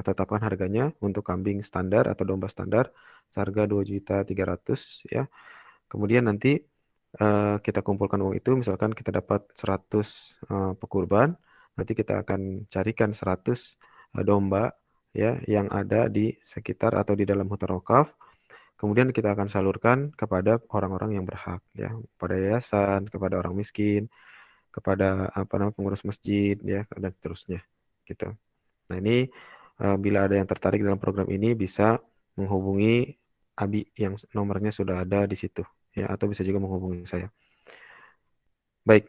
tetapkan harganya untuk kambing standar atau domba standar seharga 2.300.000 ya. Kemudian nanti kita kumpulkan uang itu, misalkan kita dapat 100 pekurban, nanti kita akan carikan 100 domba ya yang ada di sekitar atau di dalam hutan wakaf. Kemudian kita akan salurkan kepada orang-orang yang berhak ya, pada yayasan, kepada orang miskin, kepada pengurus masjid ya, dan seterusnya gitu. Nah, ini bila ada yang tertarik dalam program ini bisa menghubungi Abi yang nomornya sudah ada di situ ya, atau bisa juga menghubungi saya. Baik,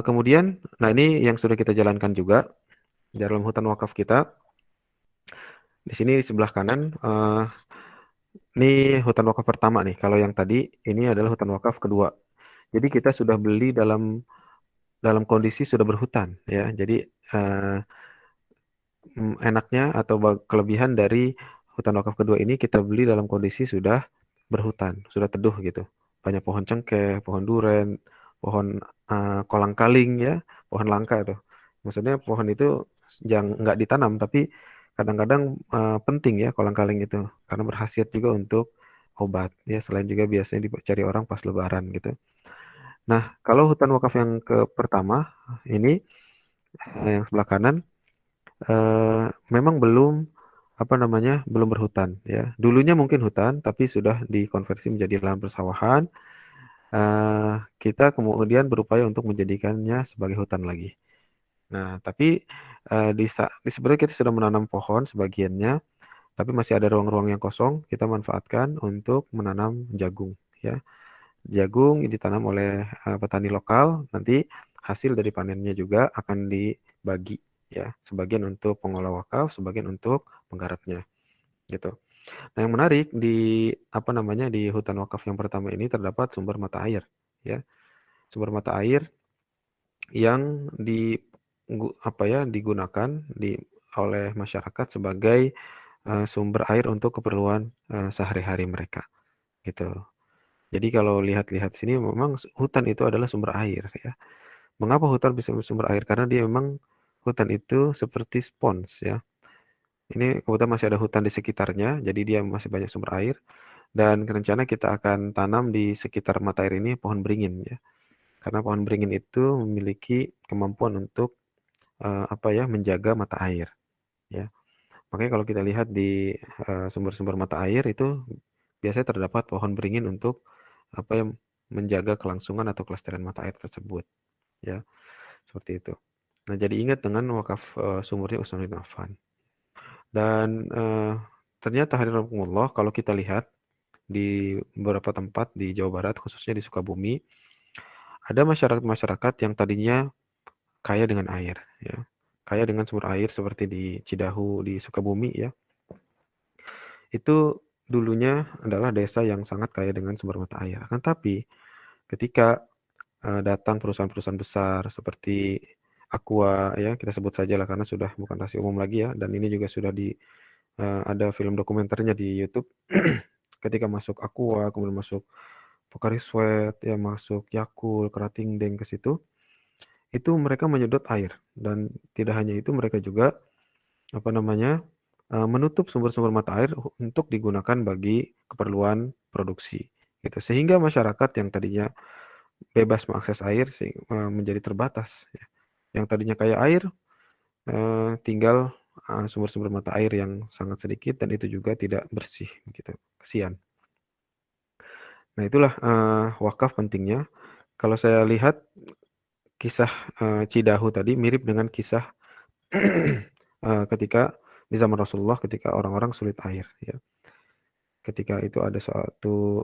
kemudian nah ini yang sudah kita jalankan juga dalam hutan wakaf kita. Di sini di sebelah kanan ini hutan wakaf pertama nih. Kalau yang tadi ini adalah hutan wakaf kedua. Jadi kita sudah beli dalam kondisi sudah berhutan ya. Jadi enaknya atau kelebihan dari hutan wakaf kedua ini, kita beli dalam kondisi sudah berhutan, sudah teduh gitu. Banyak pohon cengkeh, pohon duren, pohon kolang-kaling ya, pohon langka itu. Maksudnya pohon itu jangan nggak ditanam, tapi kadang-kadang penting ya kolang-kaling itu karena berkhasiat juga untuk obat ya. Selain juga biasanya dicari orang pas lebaran gitu. Nah, kalau hutan wakaf yang pertama ini yang sebelah kanan memang belum berhutan ya. Dulunya mungkin hutan, tapi sudah dikonversi menjadi lahan persawahan. Kita kemudian berupaya untuk menjadikannya sebagai hutan lagi. Nah, tapi sebenarnya kita sudah menanam pohon sebagiannya, tapi masih ada ruang-ruang yang kosong. Kita manfaatkan untuk menanam jagung ya. Jagung ditanam oleh petani lokal, nanti hasil dari panennya juga akan dibagi ya, sebagian untuk pengolah wakaf, sebagian untuk penggarapnya gitu. Nah, yang menarik di hutan wakaf yang pertama ini terdapat sumber mata air ya. Sumber mata air yang digunakan oleh masyarakat sebagai sumber air untuk keperluan sehari-hari mereka gitu. Jadi kalau lihat-lihat sini memang hutan itu adalah sumber air ya. Mengapa hutan bisa bersumber air? Karena dia memang hutan itu seperti spons ya. Ini kebetulan masih ada hutan di sekitarnya, jadi dia masih banyak sumber air. Dan rencana kita akan tanam di sekitar mata air ini pohon beringin ya. Karena pohon beringin itu memiliki kemampuan untuk menjaga mata air ya. Makanya kalau kita lihat di sumber-sumber mata air itu biasanya terdapat pohon beringin untuk menjaga kelangsungan atau kelestarian mata air tersebut ya. Seperti itu. Nah, jadi ingat dengan wakaf sumurnya Utsman bin Affan. Dan ternyata hadirin kalau kita lihat di beberapa tempat di Jawa Barat, khususnya di Sukabumi, ada masyarakat-masyarakat yang tadinya kaya dengan air ya. Kaya dengan sumber air seperti di Cidahu di Sukabumi ya. Itu dulunya adalah desa yang sangat kaya dengan sumber mata air. Akan tapi ketika datang perusahaan-perusahaan besar seperti Aqua ya, kita sebut saja lah karena sudah bukan rahasia umum lagi ya, dan ini juga sudah ada film dokumenternya di YouTube. Ketika masuk Aqua, kemudian masuk Pocari Sweat, ya masuk Yakult, Kerating Deng ke situ, itu mereka menyedot air, dan tidak hanya itu mereka juga menutup sumber-sumber mata air untuk digunakan bagi keperluan produksi gitu. Sehingga masyarakat yang tadinya bebas mengakses air menjadi terbatas ya. Yang tadinya kaya air tinggal sumber-sumber mata air yang sangat sedikit dan itu juga tidak bersih gitu. Kesian. Nah, itulah wakaf pentingnya. Kalau saya lihat kisah Cidahu tadi mirip dengan kisah ketika di zaman Rasulullah ketika orang-orang sulit air ya. Ketika itu ada suatu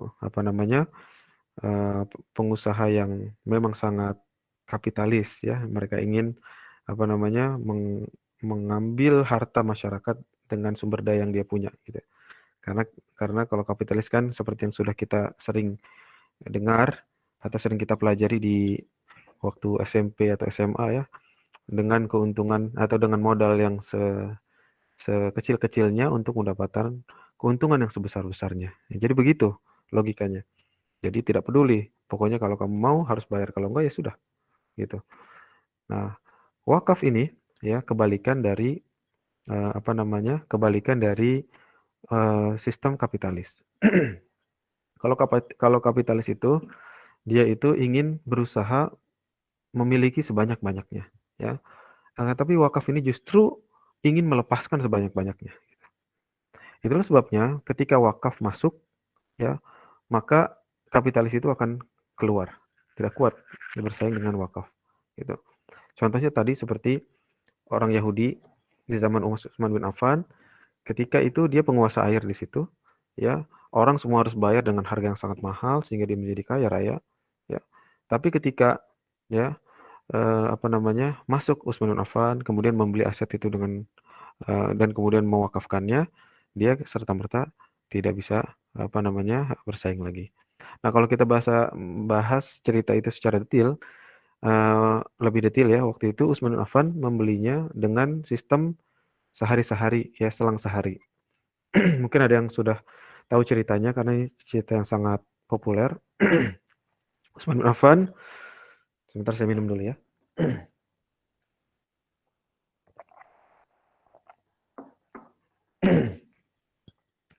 pengusaha yang memang sangat kapitalis ya, mereka ingin mengambil harta masyarakat dengan sumber daya yang dia punya gitu. Karena kalau kapitalis kan seperti yang sudah kita sering dengar, atau sering kita pelajari di waktu SMP atau SMA ya, dengan keuntungan atau dengan modal yang sekecil-kecilnya untuk mendapatkan keuntungan yang sebesar-besarnya. Jadi begitu logikanya. Jadi tidak peduli, pokoknya kalau kamu mau harus bayar, kalau enggak ya sudah, gitu. Nah, wakaf ini ya kebalikan dari kebalikan dari sistem kapitalis. Kalau kapitalis itu dia itu ingin berusaha memiliki sebanyak-banyaknya, ya. Tapi wakaf ini justru ingin melepaskan sebanyak-banyaknya. Itulah sebabnya ketika wakaf masuk, ya, maka kapitalis itu akan keluar, tidak kuat bersaing dengan wakaf. Gitu. Contohnya tadi seperti orang Yahudi di zaman Utsman bin Affan, ketika itu dia penguasa air di situ, ya, orang semua harus bayar dengan harga yang sangat mahal sehingga dia menjadi kaya raya, ya. Tapi ketika ya masuk Utsman bin Affan, kemudian membeli aset itu dengan dan kemudian mewakafkannya, dia serta-merta tidak bisa bersaing lagi. Nah, kalau kita bahas cerita itu secara detail, lebih detail ya, waktu itu Utsman bin Affan membelinya dengan sistem sehari-sehari ya, selang sehari. Mungkin ada yang sudah tahu ceritanya karena ini cerita yang sangat populer. Utsman bin Affan, sebentar saya minum dulu ya.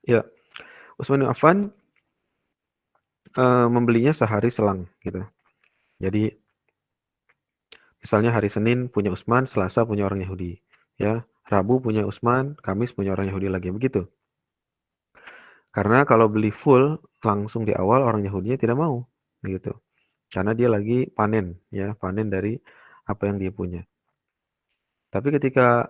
Ya, Utsman bin Affan membelinya sehari selang gitu. Jadi misalnya hari Senin punya Utsman, Selasa punya orang Yahudi, ya. Rabu punya Utsman, Kamis punya orang Yahudi lagi, begitu. Karena kalau beli full langsung di awal orang Yahudinya tidak mau, gitu. Karena dia lagi panen, ya, panen dari apa yang dia punya. Tapi ketika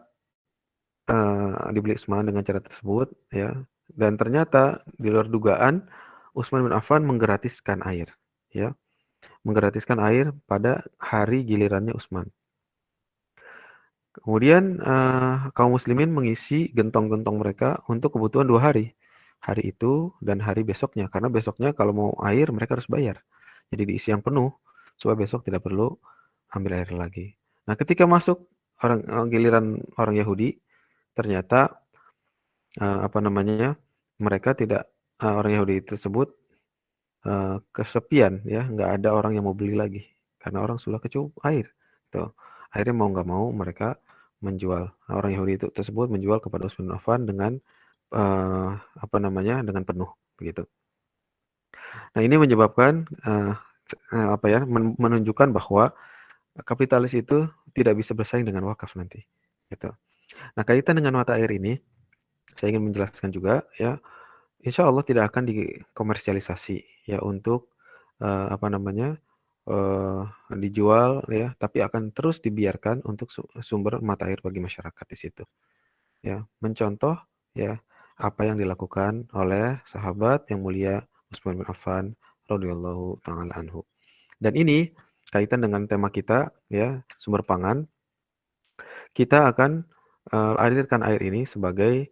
dibeli Utsman dengan cara tersebut, ya, dan ternyata di luar dugaan Utsman bin Affan menggratiskan air, ya, menggratiskan air pada hari gilirannya Utsman. Kemudian kaum muslimin mengisi gentong-gentong mereka untuk kebutuhan 2 hari. Hari itu dan hari besoknya. Karena besoknya kalau mau air mereka harus bayar. Jadi diisi yang penuh supaya besok tidak perlu ambil air lagi. Nah, ketika masuk giliran orang Yahudi, ternyata mereka tidak orang Yahudi tersebut kesepian ya, nggak ada orang yang mau beli lagi karena orang sudah kecukup air. Tuh. Akhirnya mau nggak mau mereka menjual, orang Yahudi itu tersebut menjual kepada Utsman bin Affan dengan dengan penuh begitu. Nah, ini menyebabkan menunjukkan bahwa kapitalis itu tidak bisa bersaing dengan wakaf nanti gitu. Nah, kaitan dengan mata air ini saya ingin menjelaskan juga ya, insya Allah tidak akan dikomersialisasi ya untuk dijual ya, tapi akan terus dibiarkan untuk sumber mata air bagi masyarakat di situ. Ya, mencontoh ya apa yang dilakukan oleh sahabat yang mulia Utsman bin Affan radhiyallahu taala anhu. Dan ini kaitan dengan tema kita ya, sumber pangan. Kita akan alirkan air ini sebagai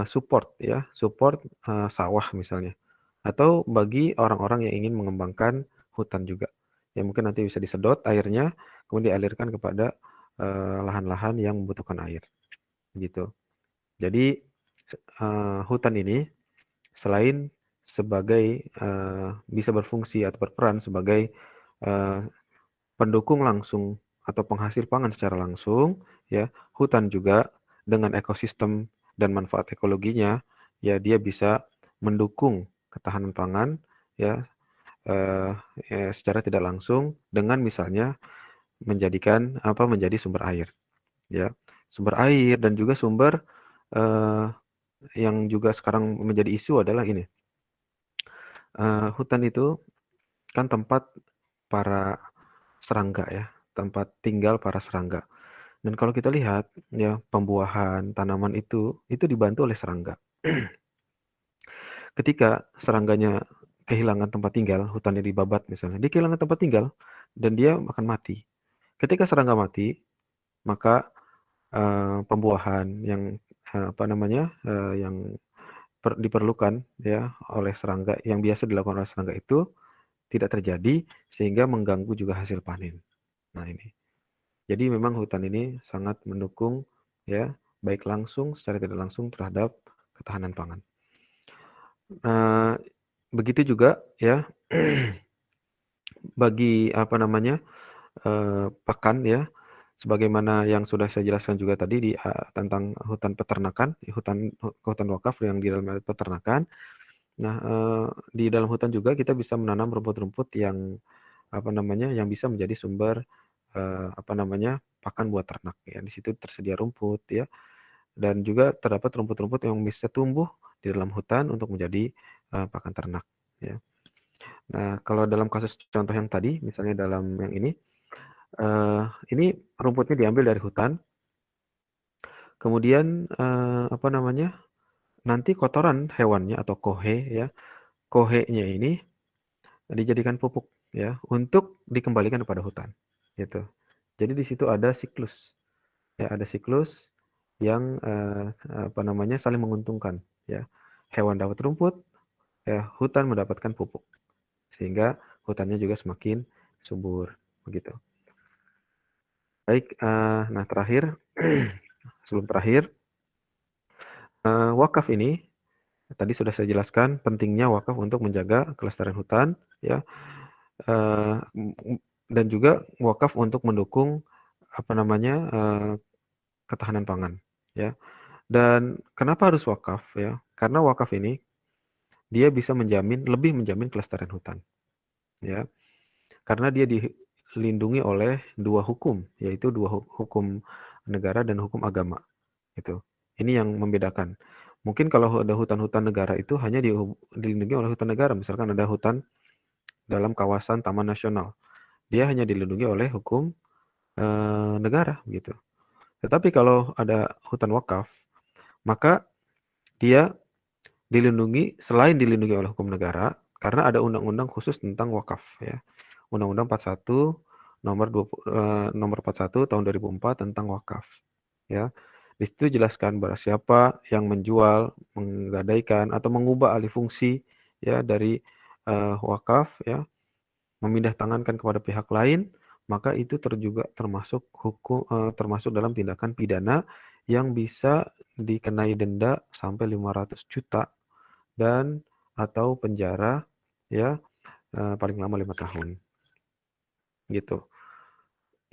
support ya, support sawah misalnya. Atau bagi orang-orang yang ingin mengembangkan hutan juga. Ya mungkin nanti bisa disedot airnya, kemudian dialirkan kepada lahan-lahan yang membutuhkan air. Gitu. Jadi hutan ini selain sebagai bisa berfungsi atau berperan sebagai pendukung langsung atau penghasil pangan secara langsung, ya, hutan juga dengan ekosistem dan manfaat ekologinya, ya dia bisa mendukung ketahanan pangan, ya, secara tidak langsung dengan misalnya menjadi sumber air, ya, sumber air dan juga sumber yang juga sekarang menjadi isu adalah ini, hutan itu kan tempat para serangga ya, tempat tinggal para serangga. Dan kalau kita lihat ya, pembuahan tanaman itu dibantu oleh serangga. Ketika serangganya kehilangan tempat tinggal, hutannya dibabat misalnya, dia kehilangan tempat tinggal dan dia akan mati. Ketika serangga mati, maka pembuahan yang yang diperlukan ya oleh serangga, yang biasa dilakukan oleh serangga itu tidak terjadi sehingga mengganggu juga hasil panen. Nah ini. Jadi memang hutan ini sangat mendukung ya, baik langsung secara tidak langsung terhadap ketahanan pangan. Begitu juga ya bagi apa namanya pakan ya, sebagaimana yang sudah saya jelaskan juga tadi tentang hutan peternakan, hutan wakaf yang di dalam peternakan. Nah, di dalam hutan juga kita bisa menanam rumput-rumput yang apa namanya, yang bisa menjadi sumber apa namanya, pakan buat ternak ya. Di situ tersedia rumput ya, dan juga terdapat rumput-rumput yang bisa tumbuh di dalam hutan untuk menjadi pakan ternak ya. Nah, kalau dalam kasus contoh yang tadi, misalnya dalam yang ini rumputnya diambil dari hutan, kemudian apa namanya, nanti kotoran hewannya atau kohe ya, kohenya ini dijadikan pupuk ya, untuk dikembalikan kepada hutan, gitu. Jadi di situ ada siklus, ya ada siklus yang apa namanya, saling menguntungkan ya. Hewan dapat rumput, ya hutan mendapatkan pupuk, sehingga hutannya juga semakin subur, begitu. Baik, nah terakhir, sebelum terakhir, wakaf ini tadi sudah saya jelaskan pentingnya wakaf untuk menjaga kelestarian hutan, ya, dan juga wakaf untuk mendukung apa namanya ketahanan pangan, ya. Dan kenapa harus wakaf ya? Karena wakaf ini dia bisa lebih menjamin kelestarian hutan, ya. Karena dia dilindungi oleh dua hukum, yaitu dua hukum negara dan hukum agama. Gitu. Ini yang membedakan. Mungkin kalau ada hutan-hutan negara itu hanya dilindungi oleh hutan negara. Misalkan ada hutan dalam kawasan taman nasional. Dia hanya dilindungi oleh hukum negara gitu. Tetapi kalau ada hutan wakaf, maka dia selain dilindungi oleh hukum negara, karena ada undang-undang khusus tentang wakaf ya. Undang-Undang 41 nomor 41 tahun 2004 tentang wakaf. Ya. Di situ jelaskan bahwa siapa yang menjual, menggadaikan atau mengubah alih fungsi ya dari wakaf ya, memindah tangankan kepada pihak lain, maka itu juga termasuk termasuk dalam tindakan pidana yang bisa dikenai denda sampai 500 juta dan atau penjara ya paling lama 5 tahun. Gitu.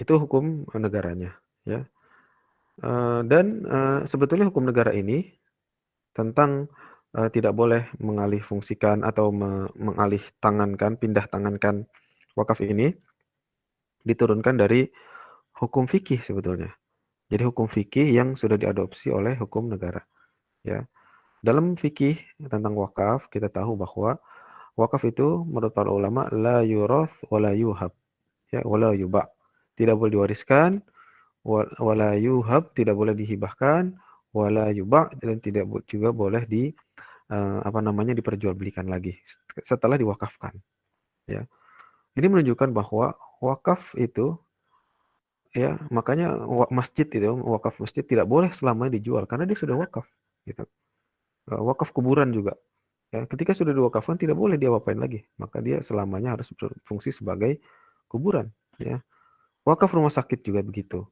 Itu hukum negaranya ya. Dan sebetulnya hukum negara ini tentang tidak boleh mengalih fungsikan atau mengalih tangankan, pindah tangankan wakaf ini diturunkan dari hukum fikih sebetulnya. Jadi hukum fikih yang sudah diadopsi oleh hukum negara. Ya. Dalam fikih tentang wakaf kita tahu bahwa wakaf itu menurut para ulama la yurath wala yuhab, ya wala yuba. Tidak boleh diwariskan, wala yuhab, tidak boleh dihibahkan, wala yuba, dan tidak juga boleh apa namanya diperjualbelikan lagi setelah diwakafkan. Ya. Ini menunjukkan bahwa wakaf itu ya, makanya masjid itu, wakaf masjid tidak boleh selamanya dijual karena dia sudah wakaf gitu. Wakaf kuburan juga. Ya, ketika sudah diwakafkan tidak boleh dia apain lagi, maka dia selamanya harus berfungsi sebagai kuburan ya. Wakaf rumah sakit juga begitu.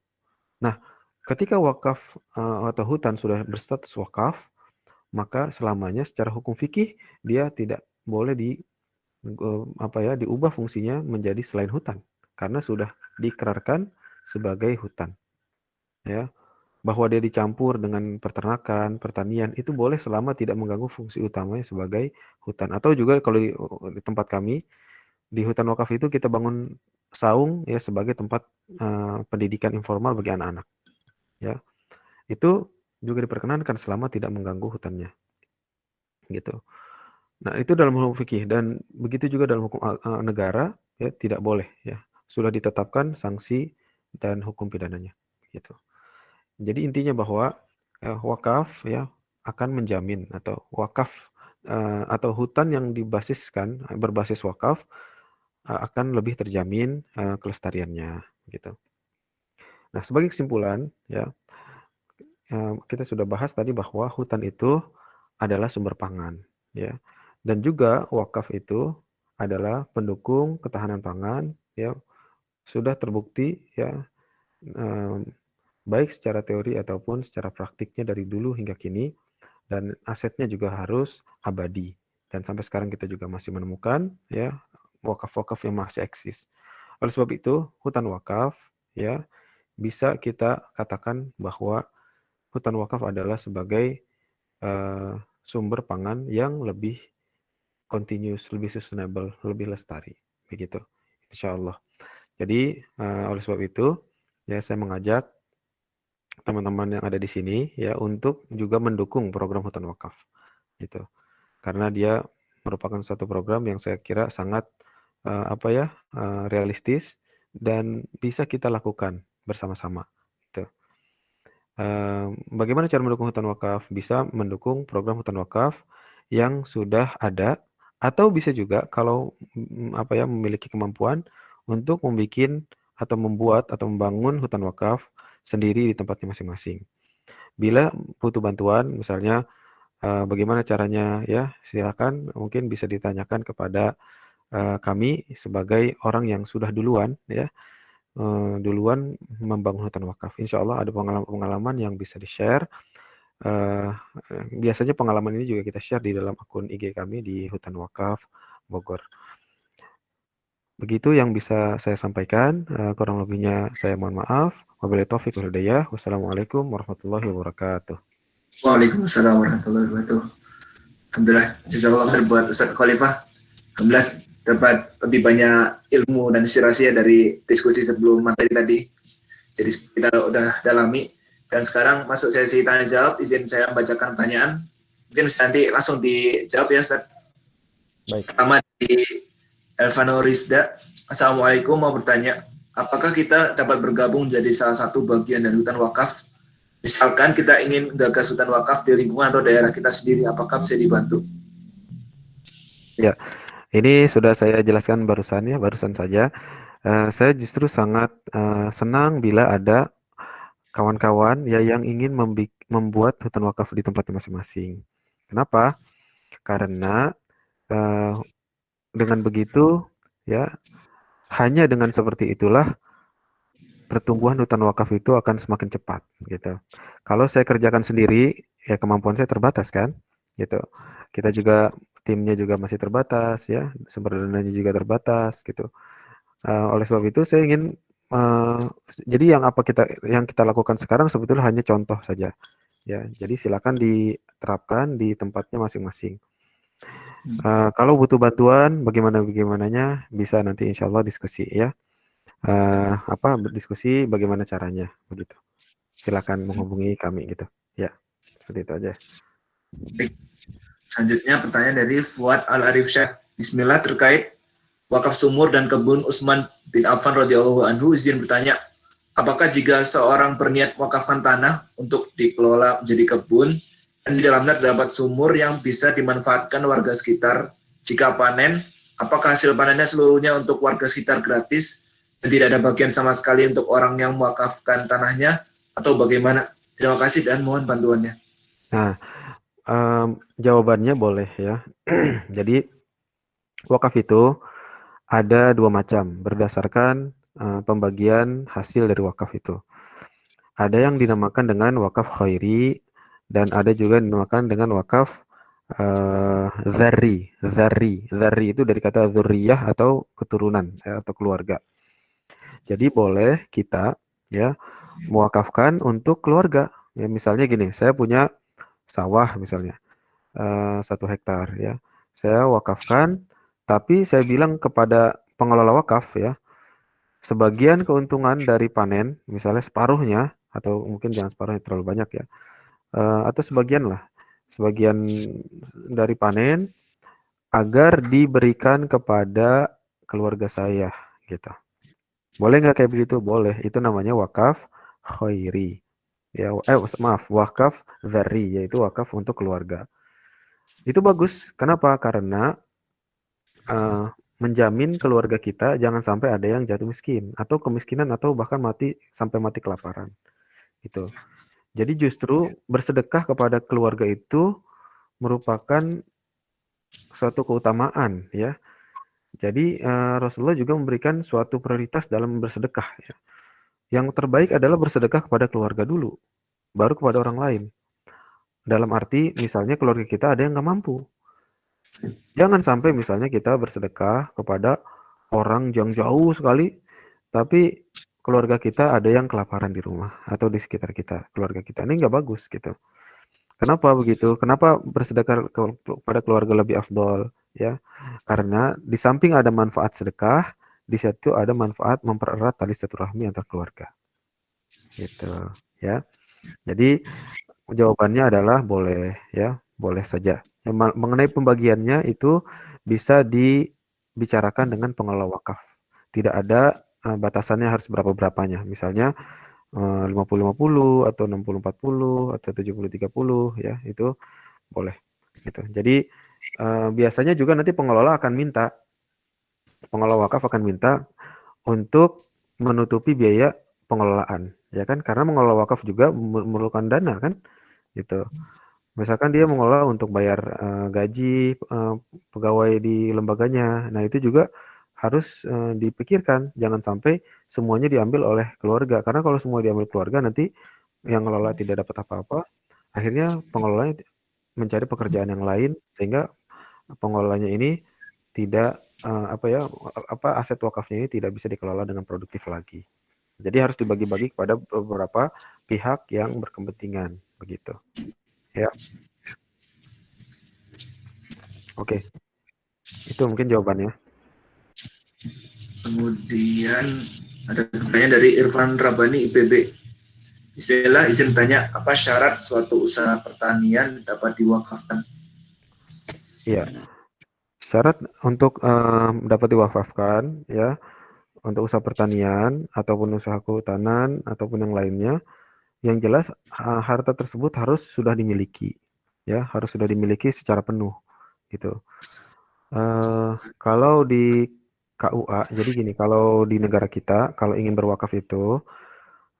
Nah, ketika wakaf atau hutan sudah berstatus wakaf, maka selamanya secara hukum fikih dia tidak boleh diubah fungsinya menjadi selain hutan karena sudah diikrarkan sebagai hutan. Ya, bahwa dia dicampur dengan peternakan, pertanian itu boleh selama tidak mengganggu fungsi utamanya sebagai hutan. Atau juga kalau di tempat kami di hutan wakaf itu kita bangun saung ya sebagai tempat pendidikan informal bagi anak-anak. Ya, itu juga diperkenankan selama tidak mengganggu hutannya. Gitu. Nah, itu dalam hukum fikih dan begitu juga dalam hukum negara ya tidak boleh ya. Sudah ditetapkan sanksi dan hukum pidananya gitu. Jadi intinya bahwa wakaf ya akan menjamin atau wakaf atau hutan yang berbasis wakaf akan lebih terjamin kelestariannya gitu. Nah, sebagai kesimpulan ya kita sudah bahas tadi bahwa hutan itu adalah sumber pangan ya. Dan juga wakaf itu adalah pendukung ketahanan pangan, ya, sudah terbukti, ya, baik secara teori ataupun secara praktiknya dari dulu hingga kini, dan asetnya juga harus abadi. Dan sampai sekarang kita juga masih menemukan, ya, wakaf-wakaf yang masih eksis. Oleh sebab itu, hutan wakaf, ya, bisa kita katakan bahwa hutan wakaf adalah sebagai sumber pangan yang lebih continuous, lebih sustainable, lebih lestari, begitu, insya Allah. Jadi oleh sebab itu, ya, saya mengajak teman-teman yang ada di sini, ya, untuk juga mendukung program hutan wakaf, gitu, karena dia merupakan suatu program yang saya kira sangat realistis dan bisa kita lakukan bersama-sama, gitu. Bagaimana cara mendukung hutan wakaf? Bisa mendukung program hutan wakaf yang sudah ada, atau bisa juga kalau memiliki kemampuan untuk membuat atau membangun hutan wakaf sendiri di tempatnya masing-masing. Bila butuh bantuan, misalnya bagaimana caranya, ya, silakan mungkin bisa ditanyakan kepada kami sebagai orang yang sudah duluan, ya, duluan membangun hutan wakaf. Insya Allah ada pengalaman-pengalaman yang bisa di-share. Biasanya pengalaman ini juga kita share di dalam akun IG kami di Hutan Wakaf Bogor. Begitu yang bisa saya sampaikan. Kurang lebihnya saya mohon maaf. Wabillahi taufiq wal hidayah. Wassalamualaikum warahmatullahi wabarakatuh. Waalaikumsalam warahmatullahi wabarakatuh. Alhamdulillah, jazakallah khair buat Ustaz Khalifah. Alhamdulillah dapat lebih banyak ilmu dan inspirasi ya dari diskusi sebelum materi tadi. Jadi kita udah dalami. Dan sekarang masuk sesi tanya jawab. Izin saya membacakan pertanyaan. Mungkin nanti langsung dijawab ya Ustaz. Baik. Pertama di Elvano Rizda. Assalamualaikum, mau bertanya, apakah kita dapat bergabung jadi salah satu bagian dari hutan wakaf? Misalkan kita ingin gagas hutan wakaf di lingkungan atau daerah kita sendiri, apakah bisa dibantu? Ya, ini sudah saya jelaskan barusan saja. Saya justru sangat senang bila ada kawan-kawan ya yang ingin membuat hutan wakaf di tempatnya masing-masing. Kenapa? Karena dengan begitu, ya, hanya dengan seperti itulah pertumbuhan hutan wakaf itu akan semakin cepat, gitu. Kalau saya kerjakan sendiri, ya kemampuan saya terbatas kan, gitu. Kita juga timnya juga masih terbatas, ya, sumber dananya juga terbatas, gitu. Oleh sebab itu saya ingin jadi yang kita lakukan sekarang sebetulnya hanya contoh saja, ya. Jadi silakan diterapkan di tempatnya masing-masing. Kalau butuh bantuan, bagaimananya bisa nanti insya Allah diskusi, ya. Berdiskusi bagaimana caranya, begitu. Silakan menghubungi kami, gitu. Ya, seperti itu aja. Baik. Selanjutnya pertanyaan dari Fuad Al-Arif Syekh. Bismillah, terkait wakaf sumur dan kebun Utsman bin Affan radhiyallahu anhu, izin bertanya, apakah jika seorang berniat wakafkan tanah untuk dikelola menjadi kebun dan di dalamnya terdapat sumur yang bisa dimanfaatkan warga sekitar, jika panen, apakah hasil panennya seluruhnya untuk warga sekitar gratis dan tidak ada bagian sama sekali untuk orang yang mewakafkan tanahnya, atau bagaimana? Terima kasih dan mohon bantuannya. Nah, jawabannya boleh, ya. Jadi wakaf itu ada dua macam berdasarkan pembagian hasil dari wakaf itu. Ada yang dinamakan dengan wakaf khairi dan ada juga yang dinamakan dengan wakaf dzarri. Dzarri itu dari kata dzurriyah atau keturunan, ya, atau keluarga. Jadi boleh kita, ya, mewakafkan untuk keluarga. Ya, misalnya gini, saya punya sawah misalnya 1 hektar, ya. Saya wakafkan, tapi saya bilang kepada pengelola wakaf, ya, sebagian keuntungan dari panen, misalnya separuhnya, atau mungkin jangan separuhnya terlalu banyak, ya, atau sebagian dari panen agar diberikan kepada keluarga saya, gitu. Boleh nggak kayak begitu? Boleh. Itu namanya wakaf khairi. Ya, wakaf dzarri, yaitu wakaf untuk keluarga. Itu bagus. Kenapa? Karena menjamin keluarga kita jangan sampai ada yang jatuh miskin atau kemiskinan atau bahkan sampai mati kelaparan. Gitu. Jadi justru bersedekah kepada keluarga itu merupakan suatu keutamaan, ya. Jadi Rasulullah juga memberikan suatu prioritas dalam bersedekah. Ya. Yang terbaik adalah bersedekah kepada keluarga dulu, baru kepada orang lain. Dalam arti misalnya keluarga kita ada yang nggak mampu. Jangan sampai misalnya kita bersedekah kepada orang yang jauh sekali, tapi keluarga kita ada yang kelaparan di rumah atau di sekitar kita, keluarga kita. Ini nggak bagus gitu. Kenapa begitu? Kenapa bersedekah kepada keluarga lebih afdol? Ya, karena di samping ada manfaat sedekah, di situ ada manfaat mempererat tali silaturahmi antar keluarga. Gitu, ya. Jadi jawabannya adalah boleh, ya, boleh saja. Mengenai pembagiannya itu bisa dibicarakan dengan pengelola wakaf. Tidak ada batasannya harus berapa-berapanya. Misalnya 50-50 atau 60-40 atau 70-30 ya, itu boleh gitu. Jadi biasanya juga nanti pengelola wakaf akan minta untuk menutupi biaya pengelolaan, ya kan? Karena mengelola wakaf juga memerlukan dana kan, gitu. Misalkan dia mengelola untuk bayar gaji pegawai di lembaganya, nah itu juga harus dipikirkan, jangan sampai semuanya diambil oleh keluarga. Karena kalau semua diambil keluarga, nanti yang ngelola tidak dapat apa-apa, akhirnya pengelolanya mencari pekerjaan yang lain, sehingga pengelolanya ini tidak aset wakafnya ini tidak bisa dikelola dengan produktif lagi. Jadi harus dibagi-bagi kepada beberapa pihak yang berkepentingan begitu. Ya. Oke. Itu mungkin jawabannya. Kemudian ada pertanyaan dari Irfan Rabani IPB. Bismillah, izin tanya, apa syarat suatu usaha pertanian dapat diwakafkan? Iya. Syarat untuk dapat diwakafkan ya untuk usaha pertanian ataupun usaha kehutanan ataupun yang lainnya, yang jelas harta tersebut harus sudah dimiliki, ya harus sudah dimiliki secara penuh, gitu. Kalau di KUA, jadi gini, kalau di negara kita, kalau ingin berwakaf itu,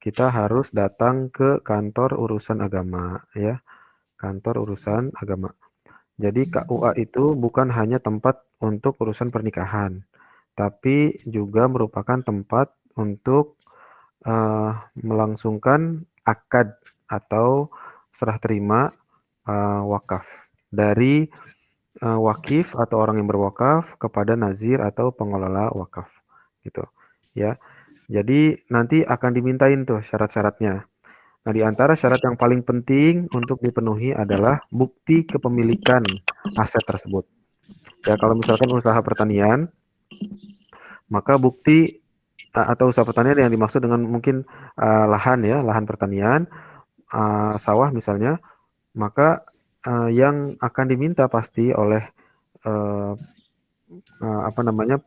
kita harus datang ke kantor urusan agama, ya, kantor urusan agama. Jadi KUA itu bukan hanya tempat untuk urusan pernikahan, tapi juga merupakan tempat untuk melangsungkan akad atau serah terima wakaf dari wakif atau orang yang berwakaf kepada nazir atau pengelola wakaf, gitu, ya. Jadi nanti akan dimintain tuh syarat-syaratnya. Nah, di antara syarat yang paling penting untuk dipenuhi adalah bukti kepemilikan aset tersebut. Ya, kalau misalkan usaha pertanian, maka bukti atau usaha pertanian yang dimaksud dengan mungkin lahan ya, lahan pertanian, sawah misalnya, maka yang akan diminta pasti oleh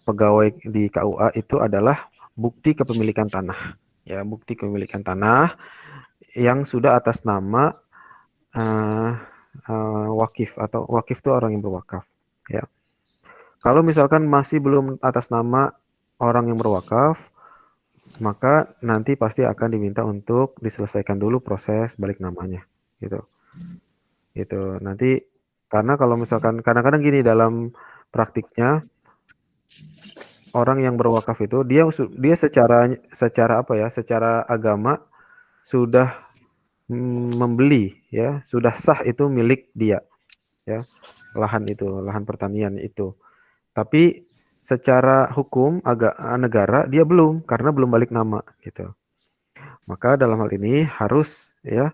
pegawai di KUA itu adalah bukti kepemilikan tanah. Ya, bukti kepemilikan tanah yang sudah atas nama wakif atau wakif itu orang yang berwakaf. Ya. Kalau misalkan masih belum atas nama orang yang berwakaf, maka nanti pasti akan diminta untuk diselesaikan dulu proses balik namanya, gitu. Gitu. Nanti karena kalau misalkan kadang-kadang gini dalam praktiknya orang yang berwakaf itu dia secara agama sudah membeli ya, sudah sah itu milik dia ya, lahan pertanian itu. Tapi secara hukum negara dia belum karena belum balik nama gitu. Maka dalam hal ini harus ya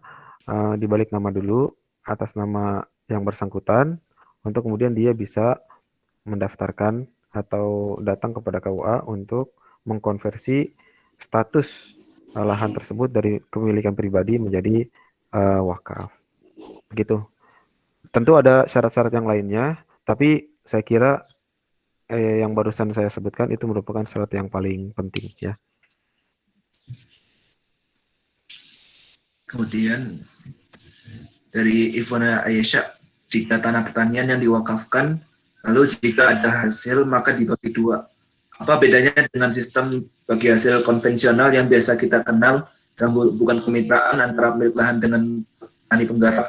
dibalik nama dulu atas nama yang bersangkutan untuk kemudian dia bisa mendaftarkan atau datang kepada KUA untuk mengkonversi status lahan tersebut dari kepemilikan pribadi menjadi wakaf. Begitu. Tentu ada syarat-syarat yang lainnya, tapi saya kira yang barusan saya sebutkan itu merupakan syarat yang paling penting ya. Kemudian dari Ivona Aisyah, jika tanah pertanian yang diwakafkan, lalu jika ada hasil maka dibagi dua. Apa bedanya dengan sistem bagi hasil konvensional yang biasa kita kenal dan bukan kemitraan antara pemilik lahan dengan petani penggarap?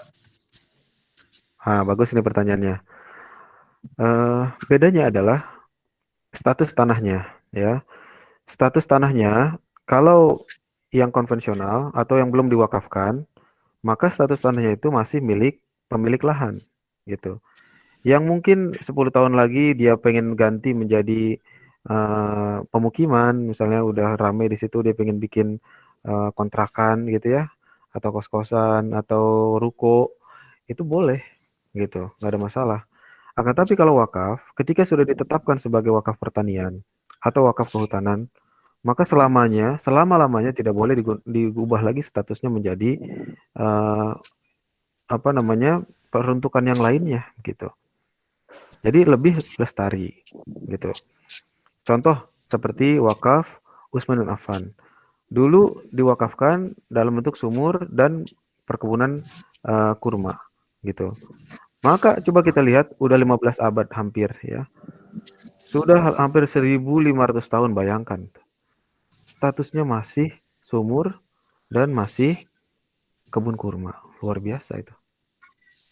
Bagus ini pertanyaannya. Bedanya adalah status tanahnya, ya. Status tanahnya, kalau yang konvensional atau yang belum diwakafkan, maka status tanahnya itu masih milik pemilik lahan, gitu. Yang mungkin 10 tahun lagi dia pengen ganti menjadi pemukiman, misalnya udah rame di situ, dia pengen bikin kontrakan gitu ya, atau kos-kosan atau ruko, itu boleh gitu, nggak ada masalah. Akan tapi kalau wakaf, ketika sudah ditetapkan sebagai wakaf pertanian atau wakaf kehutanan, maka selama-lamanya tidak boleh diubah lagi statusnya menjadi eh, apa namanya peruntukan yang lainnya gitu. Jadi lebih lestari gitu. Contoh seperti wakaf Utsman bin Affan. Dulu diwakafkan dalam bentuk sumur dan perkebunan kurma gitu. Maka coba kita lihat udah 15 abad hampir ya. Sudah hampir 1500 tahun, bayangkan. Statusnya masih sumur dan masih kebun kurma. Luar biasa itu.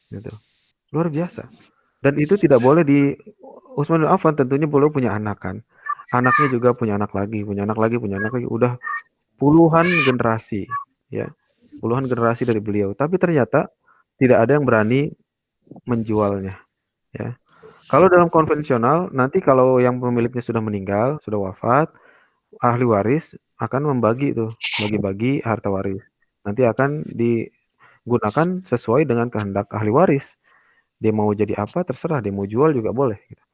Gitu. Luar biasa. Dan itu tidak boleh di Utsman bin Affan tentunya boleh punya anak kan. Anaknya juga punya anak lagi, punya anak lagi, punya anak lagi. Udah puluhan generasi ya. Puluhan generasi dari beliau. Tapi ternyata tidak ada yang berani menjualnya ya. Kalau dalam konvensional nanti kalau yang pemiliknya sudah meninggal, sudah wafat, ahli waris akan membagi tuh, bagi-bagi harta waris. Nanti akan digunakan sesuai dengan kehendak ahli waris. Dia mau jadi apa terserah, dia mau jual juga boleh gitu.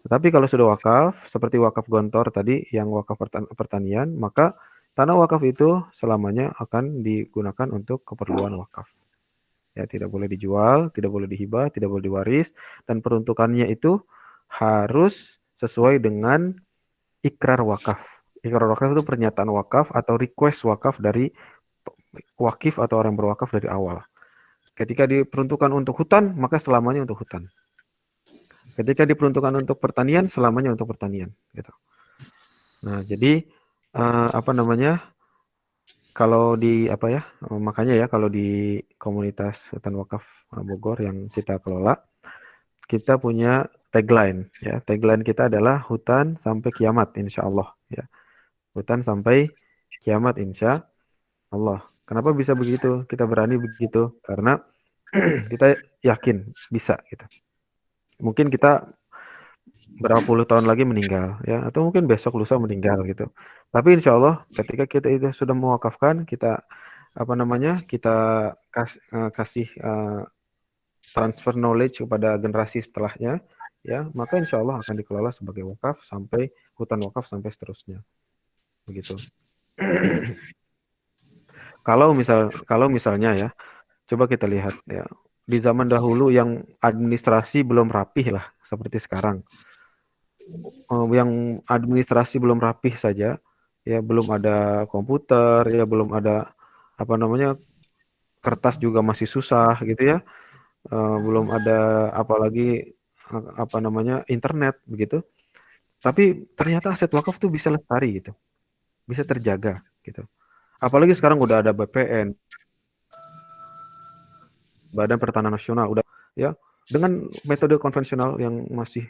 Tetapi kalau sudah wakaf, seperti wakaf gontor tadi yang wakaf pertanian, maka tanah wakaf itu selamanya akan digunakan untuk keperluan wakaf. Ya, tidak boleh dijual, tidak boleh dihibah, tidak boleh diwaris, dan peruntukannya itu harus sesuai dengan ikrar wakaf. Ikrar wakaf itu pernyataan wakaf atau request wakaf dari wakif atau orang berwakaf dari awal. Ketika diperuntukkan untuk hutan, maka selamanya untuk hutan. Ketika diperuntukkan untuk pertanian, selamanya untuk pertanian. Gitu. Nah, jadi apa namanya? Kalau di apa ya? Makanya ya kalau di komunitas hutan wakaf Bogor yang kita kelola, kita punya tagline ya. Tagline kita adalah hutan sampai kiamat insya Allah ya. Hutan sampai kiamat insya Allah. Kenapa bisa begitu? Kita berani begitu karena kita yakin bisa gitu. Mungkin kita berapa puluh tahun lagi meninggal ya, atau mungkin besok lusa meninggal gitu. Tapi insya Allah ketika kita itu sudah mewakafkan, kita apa namanya, kita kasih transfer knowledge kepada generasi setelahnya ya, maka insya Allah akan dikelola sebagai wakaf sampai hutan wakaf sampai seterusnya begitu. Kalau misalnya ya, coba kita lihat ya, di zaman dahulu yang administrasi belum rapih lah seperti sekarang, yang administrasi belum rapih saja ya, belum ada komputer ya, belum ada apa namanya, kertas juga masih susah gitu ya. Belum ada apalagi apa namanya, internet begitu. Tapi ternyata aset wakaf tuh bisa lestari gitu, bisa terjaga gitu. Apalagi sekarang udah ada BPN, Badan Pertanahan Nasional, udah ya, dengan metode konvensional yang masih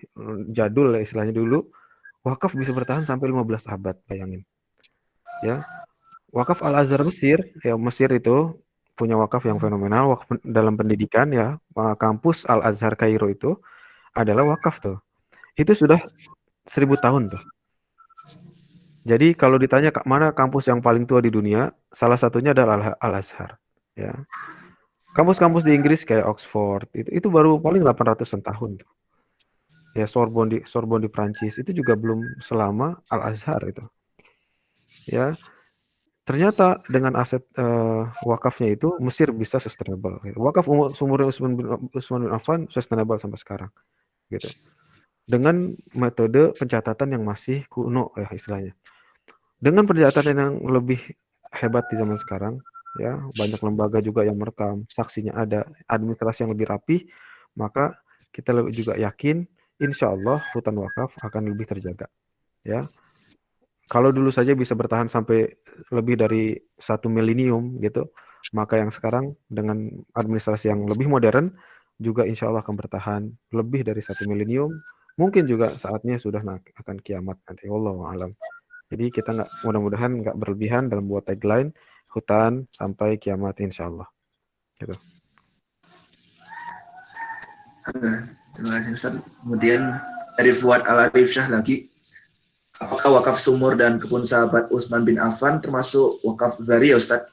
jadul ya istilahnya dulu, wakaf bisa bertahan sampai 15 abad, bayangin. Ya, wakaf Al-Azhar Mesir, ya Mesir itu punya wakaf yang fenomenal, wakaf dalam pendidikan ya, kampus Al-Azhar Kairo itu adalah wakaf tuh. Itu sudah 1000 tahun tuh. Jadi kalau ditanya mana kampus yang paling tua di dunia, salah satunya adalah Al-Azhar. Ya. Kampus-kampus di Inggris kayak Oxford itu baru paling 800-an tahun tuh. Ya Sorbonne di Prancis itu juga belum selama Al-Azhar itu. Ya, ternyata dengan aset wakafnya itu Mesir bisa sustainable. Gitu. Wakaf sumur Utsman bin Affan sustainable sampai sekarang, gitu. Dengan metode pencatatan yang masih kuno ya istilahnya. Dengan pencatatan yang lebih hebat di zaman sekarang, ya banyak lembaga juga yang merekam, saksinya ada, administrasi yang lebih rapi, maka kita juga yakin, insya Allah hutan wakaf akan lebih terjaga. Ya, kalau dulu saja bisa bertahan sampai lebih dari 1 milenium gitu, maka yang sekarang dengan administrasi yang lebih modern juga insya Allah akan bertahan lebih dari 1 milenium, Mungkin juga saatnya sudah akan kiamat nanti, wallahu a'lam. Jadi kita mudah-mudahan nggak berlebihan dalam buat tagline hutan sampai kiamat insyaallah. Gitu. Terima kasih Ustaz. Kemudian dari Fuad Al-Arif Syah lagi, apakah wakaf sumur dan kebun sahabat Utsman bin Affan termasuk wakaf dzari ya Ustaz?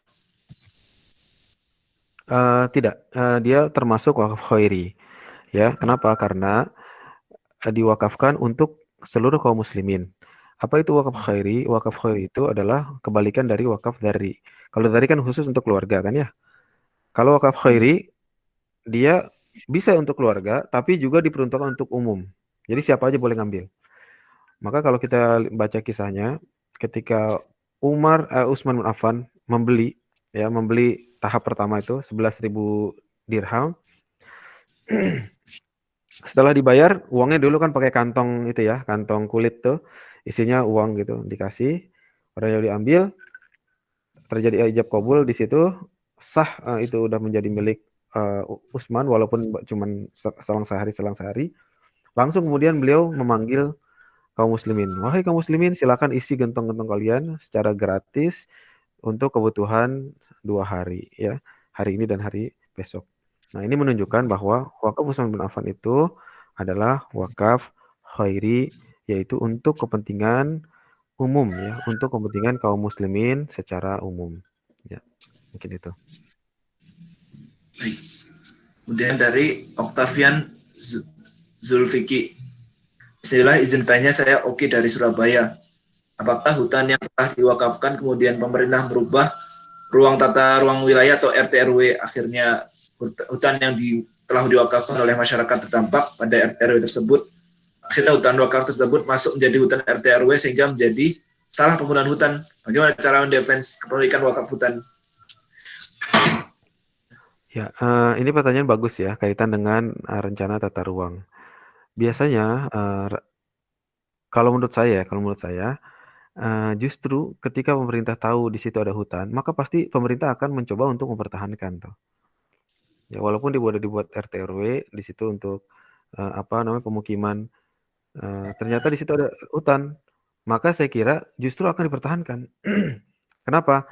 Tidak, dia termasuk wakaf khairi. Ya, kenapa? Karena diwakafkan untuk seluruh kaum muslimin. Apa itu wakaf khairi? Wakaf khairi itu adalah kebalikan dari wakaf dzari. Kalau dzari kan khusus untuk keluarga kan ya. Kalau wakaf khairi dia bisa untuk keluarga tapi juga diperuntukkan untuk umum. Jadi siapa aja boleh ngambil. Maka kalau kita baca kisahnya ketika Utsman bin Affan membeli tahap pertama itu 11.000 dirham. Setelah dibayar, uangnya dulu kan pakai kantong itu ya, kantong kulit tuh, isinya uang gitu, dikasih, orangnya diambil, terjadi ijab kabul di situ, sah itu udah menjadi milik Utsman walaupun cuman selang sehari. Langsung kemudian beliau memanggil kaum muslimin, wahai kaum muslimin, silakan isi gentong-gentong kalian secara gratis untuk kebutuhan 2 hari ya, hari ini dan hari besok. Nah, ini menunjukkan bahwa wakaf Utsman bin Affan itu adalah wakaf khairi, yaitu untuk kepentingan umum ya, untuk kepentingan kaum muslimin secara umum. Ya, mungkin itu. Baik. Kemudian dari Octavian Zulfiki, Bismillah, izin tanya, saya Oki dari Surabaya. Apakah hutan yang telah diwakafkan kemudian pemerintah merubah ruang wilayah atau RT RW, akhirnya hutan yang telah diwakafkan oleh masyarakat terdampak pada RT RW tersebut, akhirnya hutan wakaf tersebut masuk menjadi hutan RT RW sehingga menjadi salah penggunaan hutan. Bagaimana cara mendefense kepemilikan wakaf hutan? Ya, ini pertanyaan bagus ya, kaitan dengan rencana tata ruang. Biasanya kalau menurut saya justru ketika pemerintah tahu di situ ada hutan, maka pasti pemerintah akan mencoba untuk mempertahankan tuh. Ya, walaupun dibuat RT RW di situ untuk pemukiman, ternyata di situ ada hutan, maka saya kira justru akan dipertahankan. Kenapa?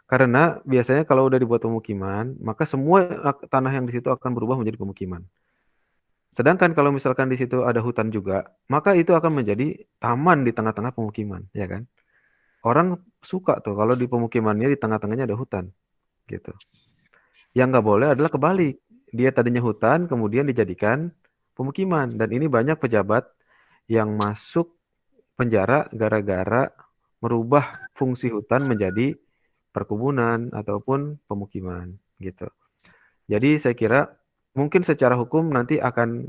Karena biasanya kalau udah dibuat pemukiman, maka semua tanah yang di situ akan berubah menjadi pemukiman. Sedangkan kalau misalkan di situ ada hutan juga, maka itu akan menjadi taman di tengah-tengah pemukiman, ya kan? Orang suka tuh kalau di pemukimannya di tengah-tengahnya ada hutan, gitu. Yang nggak boleh adalah kebalik. Dia tadinya hutan, kemudian dijadikan pemukiman. Dan ini banyak pejabat yang masuk penjara gara-gara merubah fungsi hutan menjadi perkebunan ataupun pemukiman, gitu. Jadi saya kira mungkin secara hukum nanti akan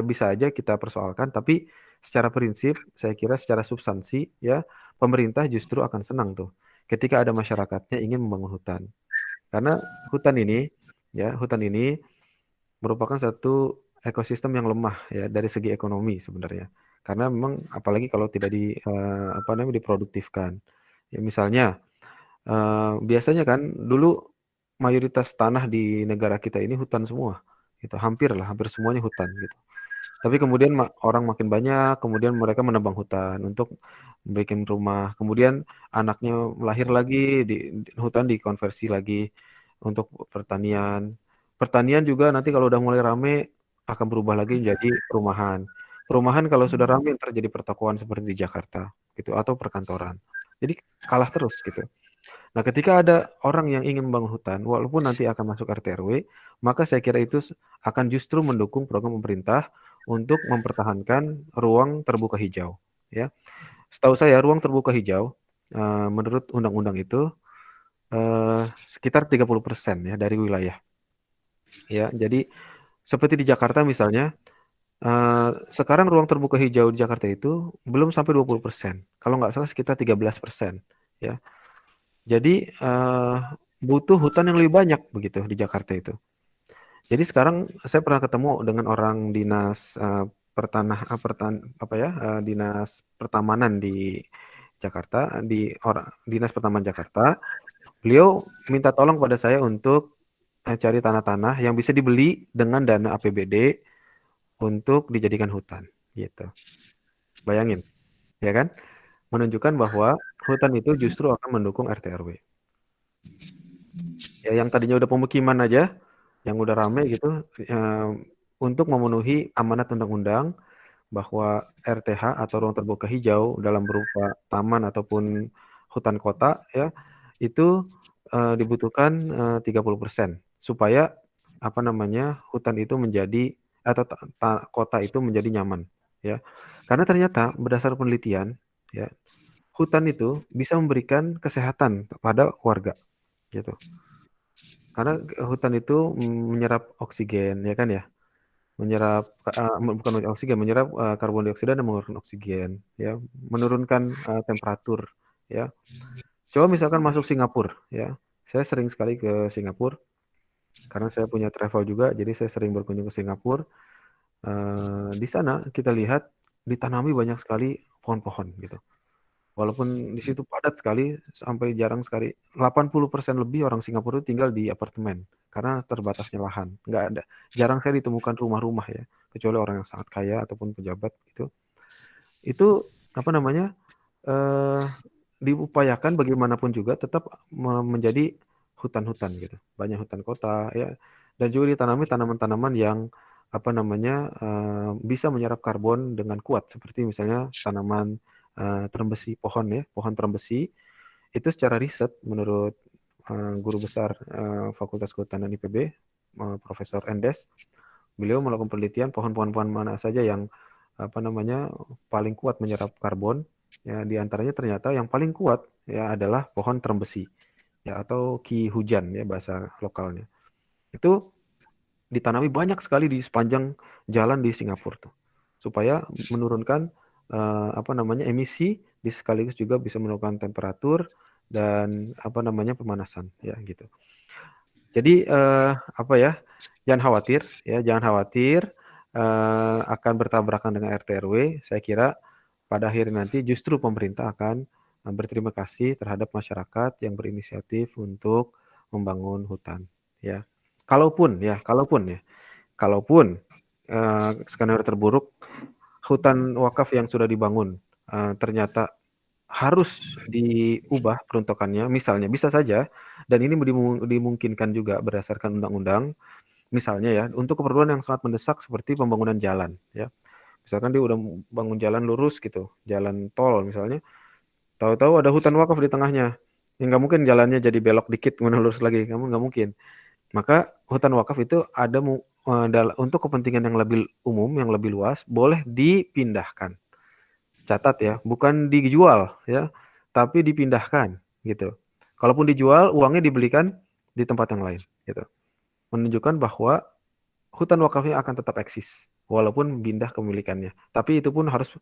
bisa aja kita persoalkan, tapi secara prinsip saya kira secara substansi ya pemerintah justru akan senang tuh ketika ada masyarakatnya ingin membangun hutan. Karena hutan ini merupakan satu ekosistem yang lemah ya dari segi ekonomi sebenarnya. Karena memang apalagi kalau tidak diproduktifkan. Ya misalnya biasanya kan dulu mayoritas tanah di negara kita ini hutan semua. Gitu, hampir semuanya hutan gitu. Tapi kemudian orang makin banyak, kemudian mereka menebang hutan untuk bikin rumah. Kemudian anaknya lahir lagi di hutan dikonversi lagi untuk pertanian. Pertanian juga nanti kalau udah mulai rame akan berubah lagi menjadi perumahan. Perumahan kalau sudah rame terjadi pertokoan seperti di Jakarta gitu atau perkantoran. Jadi kalah terus gitu. Nah, ketika ada orang yang ingin membangun hutan, walaupun nanti akan masuk RT RW, maka saya kira itu akan justru mendukung program pemerintah untuk mempertahankan ruang terbuka hijau. Ya, setahu saya ruang terbuka hijau menurut undang-undang itu sekitar 30% ya dari wilayah. Ya, jadi seperti di Jakarta misalnya, sekarang ruang terbuka hijau di Jakarta itu belum sampai 20%. Kalau nggak salah sekitar 13%. Ya. Jadi butuh hutan yang lebih banyak begitu di Jakarta itu. Jadi sekarang saya pernah ketemu dengan orang dinas dinas pertamanan di Jakarta, dinas pertamanan Jakarta. Beliau minta tolong pada saya untuk cari tanah-tanah yang bisa dibeli dengan dana APBD untuk dijadikan hutan. gitu. Bayangin, ya kan? Menunjukkan bahwa hutan itu justru akan mendukung RT RW. Ya, yang tadinya udah pemukiman aja, yang udah rame gitu, untuk memenuhi amanat undang-undang bahwa RTH atau ruang terbuka hijau dalam berupa taman ataupun hutan kota ya, itu dibutuhkan 30% supaya apa namanya hutan itu menjadi atau kota itu menjadi nyaman ya. Karena ternyata berdasar penelitian ya, hutan itu bisa memberikan kesehatan kepada warga gitu. Karena hutan itu menyerap oksigen ya kan ya, menyerap bukan oksigen, menyerap karbon dioksida dan mengeluarkan oksigen ya, menurunkan temperatur ya. Coba misalkan masuk Singapura ya, saya sering sekali ke Singapura karena saya punya travel juga, jadi saya sering berkunjung ke Singapura. Di sana kita lihat ditanami banyak sekali pohon-pohon gitu. Walaupun di situ padat sekali, sampai jarang sekali, 80% lebih orang Singapura itu tinggal di apartemen karena terbatasnya lahan. Nggak ada, jarang sekali ditemukan rumah-rumah ya, kecuali orang yang sangat kaya ataupun pejabat gitu. Itu apa namanya? eh Diupayakan bagaimanapun juga tetap menjadi hutan-hutan gitu. Banyak hutan kota ya, dan juga ditanami tanaman-tanaman yang apa namanya bisa menyerap karbon dengan kuat seperti misalnya tanaman terembesi, pohon ya, pohon terembesi itu secara riset menurut guru besar Fakultas Kehutanan IPB, Profesor Endes, beliau melakukan penelitian pohon-pohon mana saja yang apa namanya paling kuat menyerap karbon. Ya, di antaranya ternyata yang paling kuat ya adalah pohon terembesi ya atau ki hujan ya bahasa lokalnya. Itu ditanami banyak sekali di sepanjang jalan di Singapura tuh. Supaya menurunkan apa namanya emisi, di sekaligus juga bisa menurunkan temperatur dan apa namanya pemanasan ya gitu. Jadi apa ya? Jangan khawatir ya, jangan khawatir akan bertabrakan dengan RT RW. Saya kira pada akhirnya nanti justru pemerintah akan berterima kasih terhadap masyarakat yang berinisiatif untuk membangun hutan ya. Kalaupun skenario terburuk hutan wakaf yang sudah dibangun ternyata harus diubah peruntukannya, misalnya bisa saja, dan ini dimungkinkan juga berdasarkan undang-undang, misalnya ya, untuk keperluan yang sangat mendesak seperti pembangunan jalan, ya. Misalkan dia udah bangun jalan lurus gitu, jalan tol misalnya, tahu-tahu ada hutan wakaf di tengahnya, ya nggak mungkin jalannya jadi belok dikit kemudian lurus lagi, nggak mungkin. Maka hutan wakaf itu ada untuk kepentingan yang lebih umum, yang lebih luas, boleh dipindahkan. Catat ya, bukan dijual ya, tapi dipindahkan gitu. Kalaupun dijual, uangnya dibelikan di tempat yang lain gitu. Menunjukkan bahwa hutan wakafnya akan tetap eksis walaupun pindah kepemilikannya. Tapi itu pun harus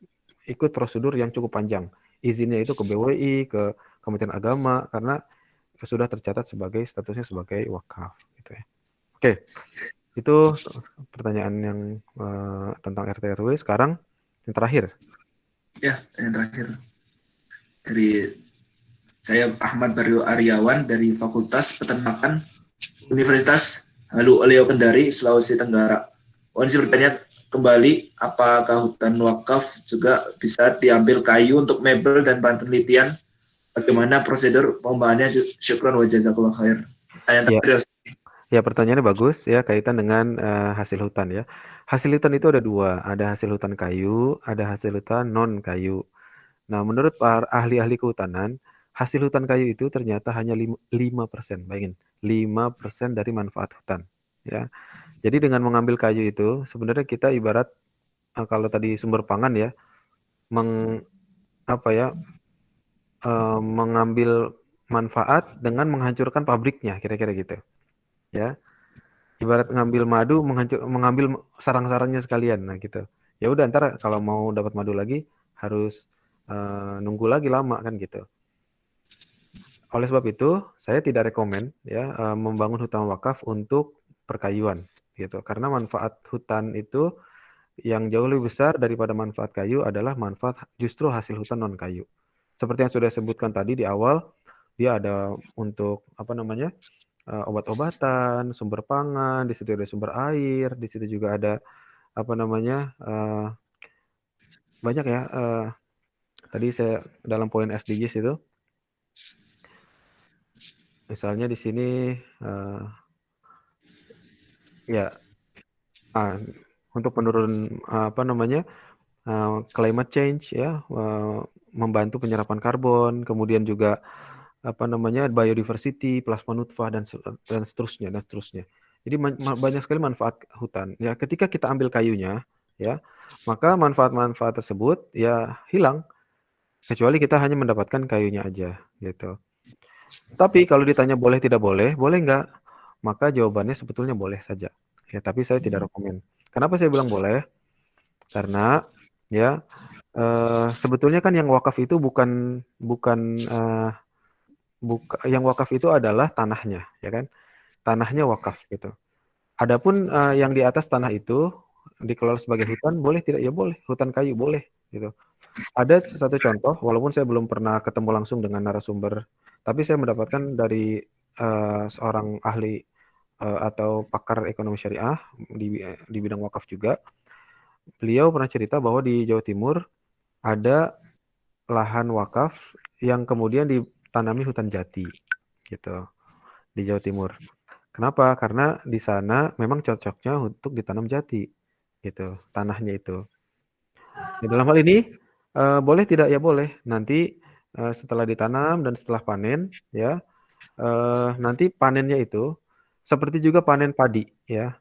ikut prosedur yang cukup panjang. Izinnya itu ke BWI, ke Kementerian Agama karena sudah tercatat sebagai statusnya sebagai wakaf gitu ya. Oke, itu pertanyaan yang tentang RT RW. Sekarang yang terakhir. Ya, yang terakhir dari saya Ahmad Baryo Aryawan dari Fakultas Peternakan Universitas Halu Oleo Kendari, Sulawesi Tenggara. Mohon izin bertanya kembali, apakah hutan wakaf juga bisa diambil kayu untuk mebel dan bahan penelitian? Bagaimana prosedur pembahannya? Syukran wa jazakallah khair. Ya, ya pertanyaannya bagus ya kaitan dengan hasil hutan ya. Hasil hutan itu ada dua, ada hasil hutan kayu, ada hasil hutan non kayu. Nah, menurut para ahli-ahli kehutanan, hasil hutan kayu itu ternyata hanya 5%. Bayangin, 5% dari manfaat hutan. Ya. Jadi dengan mengambil kayu itu, sebenarnya kita ibarat kalau tadi sumber pangan ya, apa ya, mengambil manfaat dengan menghancurkan pabriknya, kira-kira gitu. Ya, ibarat ngambil madu, mengambil sarang-sarangnya sekalian, nah gitu. Ya udah, ntar kalau mau dapat madu lagi harus nunggu lagi lama kan gitu. Oleh sebab itu, saya tidak rekomen ya membangun hutan wakaf untuk perkayuan gitu. Karena manfaat hutan itu yang jauh lebih besar daripada manfaat kayu adalah manfaat justru hasil hutan non kayu. Seperti yang sudah sebutkan tadi di awal, dia ada untuk apa namanya? Obat-obatan, sumber pangan, di situ ada sumber air, di situ juga ada apa namanya? banyak ya. Tadi saya dalam poin SDGs itu, misalnya di sini ya untuk penurun climate change ya, membantu penyerapan karbon, kemudian juga biodiversity, plasma nutfah dan seterusnya dan seterusnya. Jadi banyak sekali manfaat hutan. Ya, ketika kita ambil kayunya, ya, maka manfaat-manfaat tersebut ya hilang, kecuali kita hanya mendapatkan kayunya aja, gitu. Tapi kalau ditanya boleh tidak boleh, boleh nggak? Maka jawabannya sebetulnya boleh saja. Ya, tapi saya tidak rekomen. Kenapa saya bilang boleh? Karena ya sebetulnya kan yang wakaf itu bukan yang wakaf itu adalah tanahnya, ya kan? Tanahnya wakaf gitu. Adapun yang di atas tanah itu dikelola sebagai hutan, boleh tidak? Ya boleh, hutan kayu boleh gitu. Ada satu contoh, walaupun saya belum pernah ketemu langsung dengan narasumber, tapi saya mendapatkan dari seorang ahli atau pakar ekonomi syariah di bidang wakaf juga. Beliau pernah cerita bahwa di Jawa Timur ada lahan wakaf yang kemudian ditanami hutan jati gitu di Jawa Timur. Kenapa? Karena di sana memang cocoknya untuk ditanam jati gitu, tanahnya itu. Nah, dalam hal ini boleh tidak? Ya boleh. Nanti setelah ditanam dan setelah panen ya, nanti panennya itu seperti juga panen padi ya.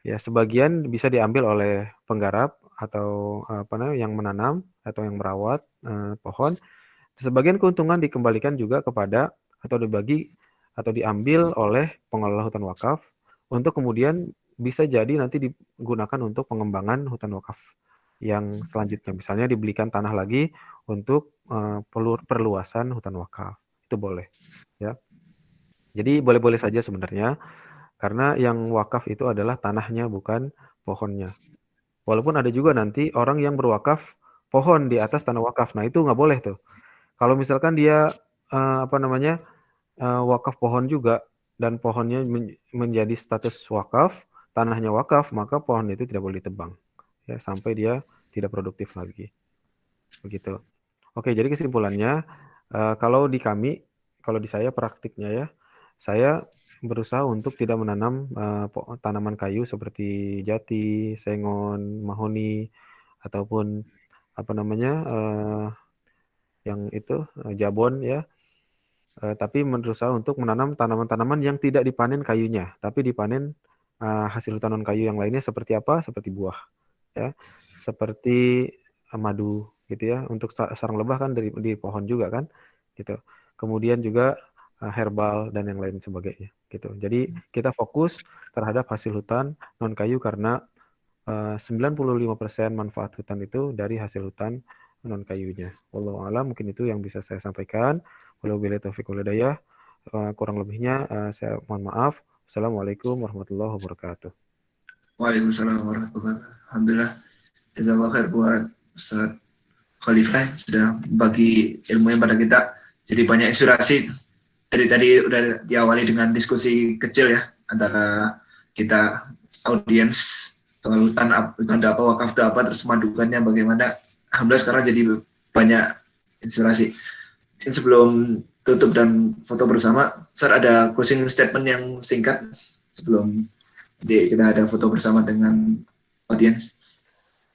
Ya, sebagian bisa diambil oleh penggarap atau yang menanam atau yang merawat pohon. Sebagian keuntungan dikembalikan juga kepada atau dibagi atau diambil oleh pengelola hutan wakaf untuk kemudian bisa jadi nanti digunakan untuk pengembangan hutan wakaf yang selanjutnya. Misalnya dibelikan tanah lagi untuk perluasan hutan wakaf. Itu boleh. Ya. Jadi boleh-boleh saja sebenarnya. Karena yang wakaf itu adalah tanahnya, bukan pohonnya. Walaupun ada juga nanti orang yang berwakaf pohon di atas tanah wakaf. Nah, itu nggak boleh tuh. Kalau misalkan dia wakaf pohon juga dan pohonnya menjadi status wakaf, tanahnya wakaf, maka pohon itu tidak boleh ditebang ya sampai dia tidak produktif lagi. Begitu. Oke, jadi kesimpulannya kalau di saya praktiknya ya, saya berusaha untuk tidak menanam tanaman kayu seperti jati, sengon, mahoni ataupun yang itu jabon ya. Tapi berusaha untuk menanam tanaman-tanaman yang tidak dipanen kayunya, tapi dipanen hasil hutan non kayu yang lainnya seperti apa? Seperti buah, ya, seperti madu, gitu ya. Untuk sarang lebah kan di pohon juga kan, gitu. Kemudian juga herbal dan yang lain sebagainya, gitu. Jadi kita fokus terhadap hasil hutan non kayu karena 95% manfaat hutan itu dari hasil hutan non kayunya. Wallahu a'lam, mungkin itu yang bisa saya sampaikan. Wabillahi taufiq wal hidayah. Kurang lebihnya saya mohon maaf. Assalamualaikum warahmatullahi wabarakatuh. Waalaikumsalam warahmatullahi wabarakatuh. Alhamdulillah. Jazakallah khair buat Ustaz Khalifah sudah bagi ilmunya pada kita. Jadi banyak inspirasi. Dari tadi udah diawali dengan diskusi kecil ya antara kita audiens soal hutan apa, wakaf itu apa, terus mandukannya bagaimana. Alhamdulillah sekarang jadi banyak inspirasi. Sebelum tutup dan foto bersama, Ustaz ada closing statement yang singkat sebelum kita ada foto bersama dengan audiens.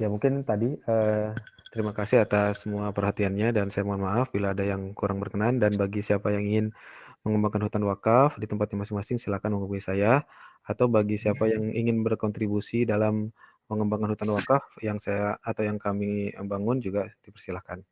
Ya mungkin tadi terima kasih atas semua perhatiannya dan saya mohon maaf bila ada yang kurang berkenan, dan bagi siapa yang ingin mengembangkan hutan wakaf di tempatnya masing-masing silakan menghubungi saya, atau bagi siapa yang ingin berkontribusi dalam mengembangkan hutan wakaf yang kami bangun juga dipersilakan.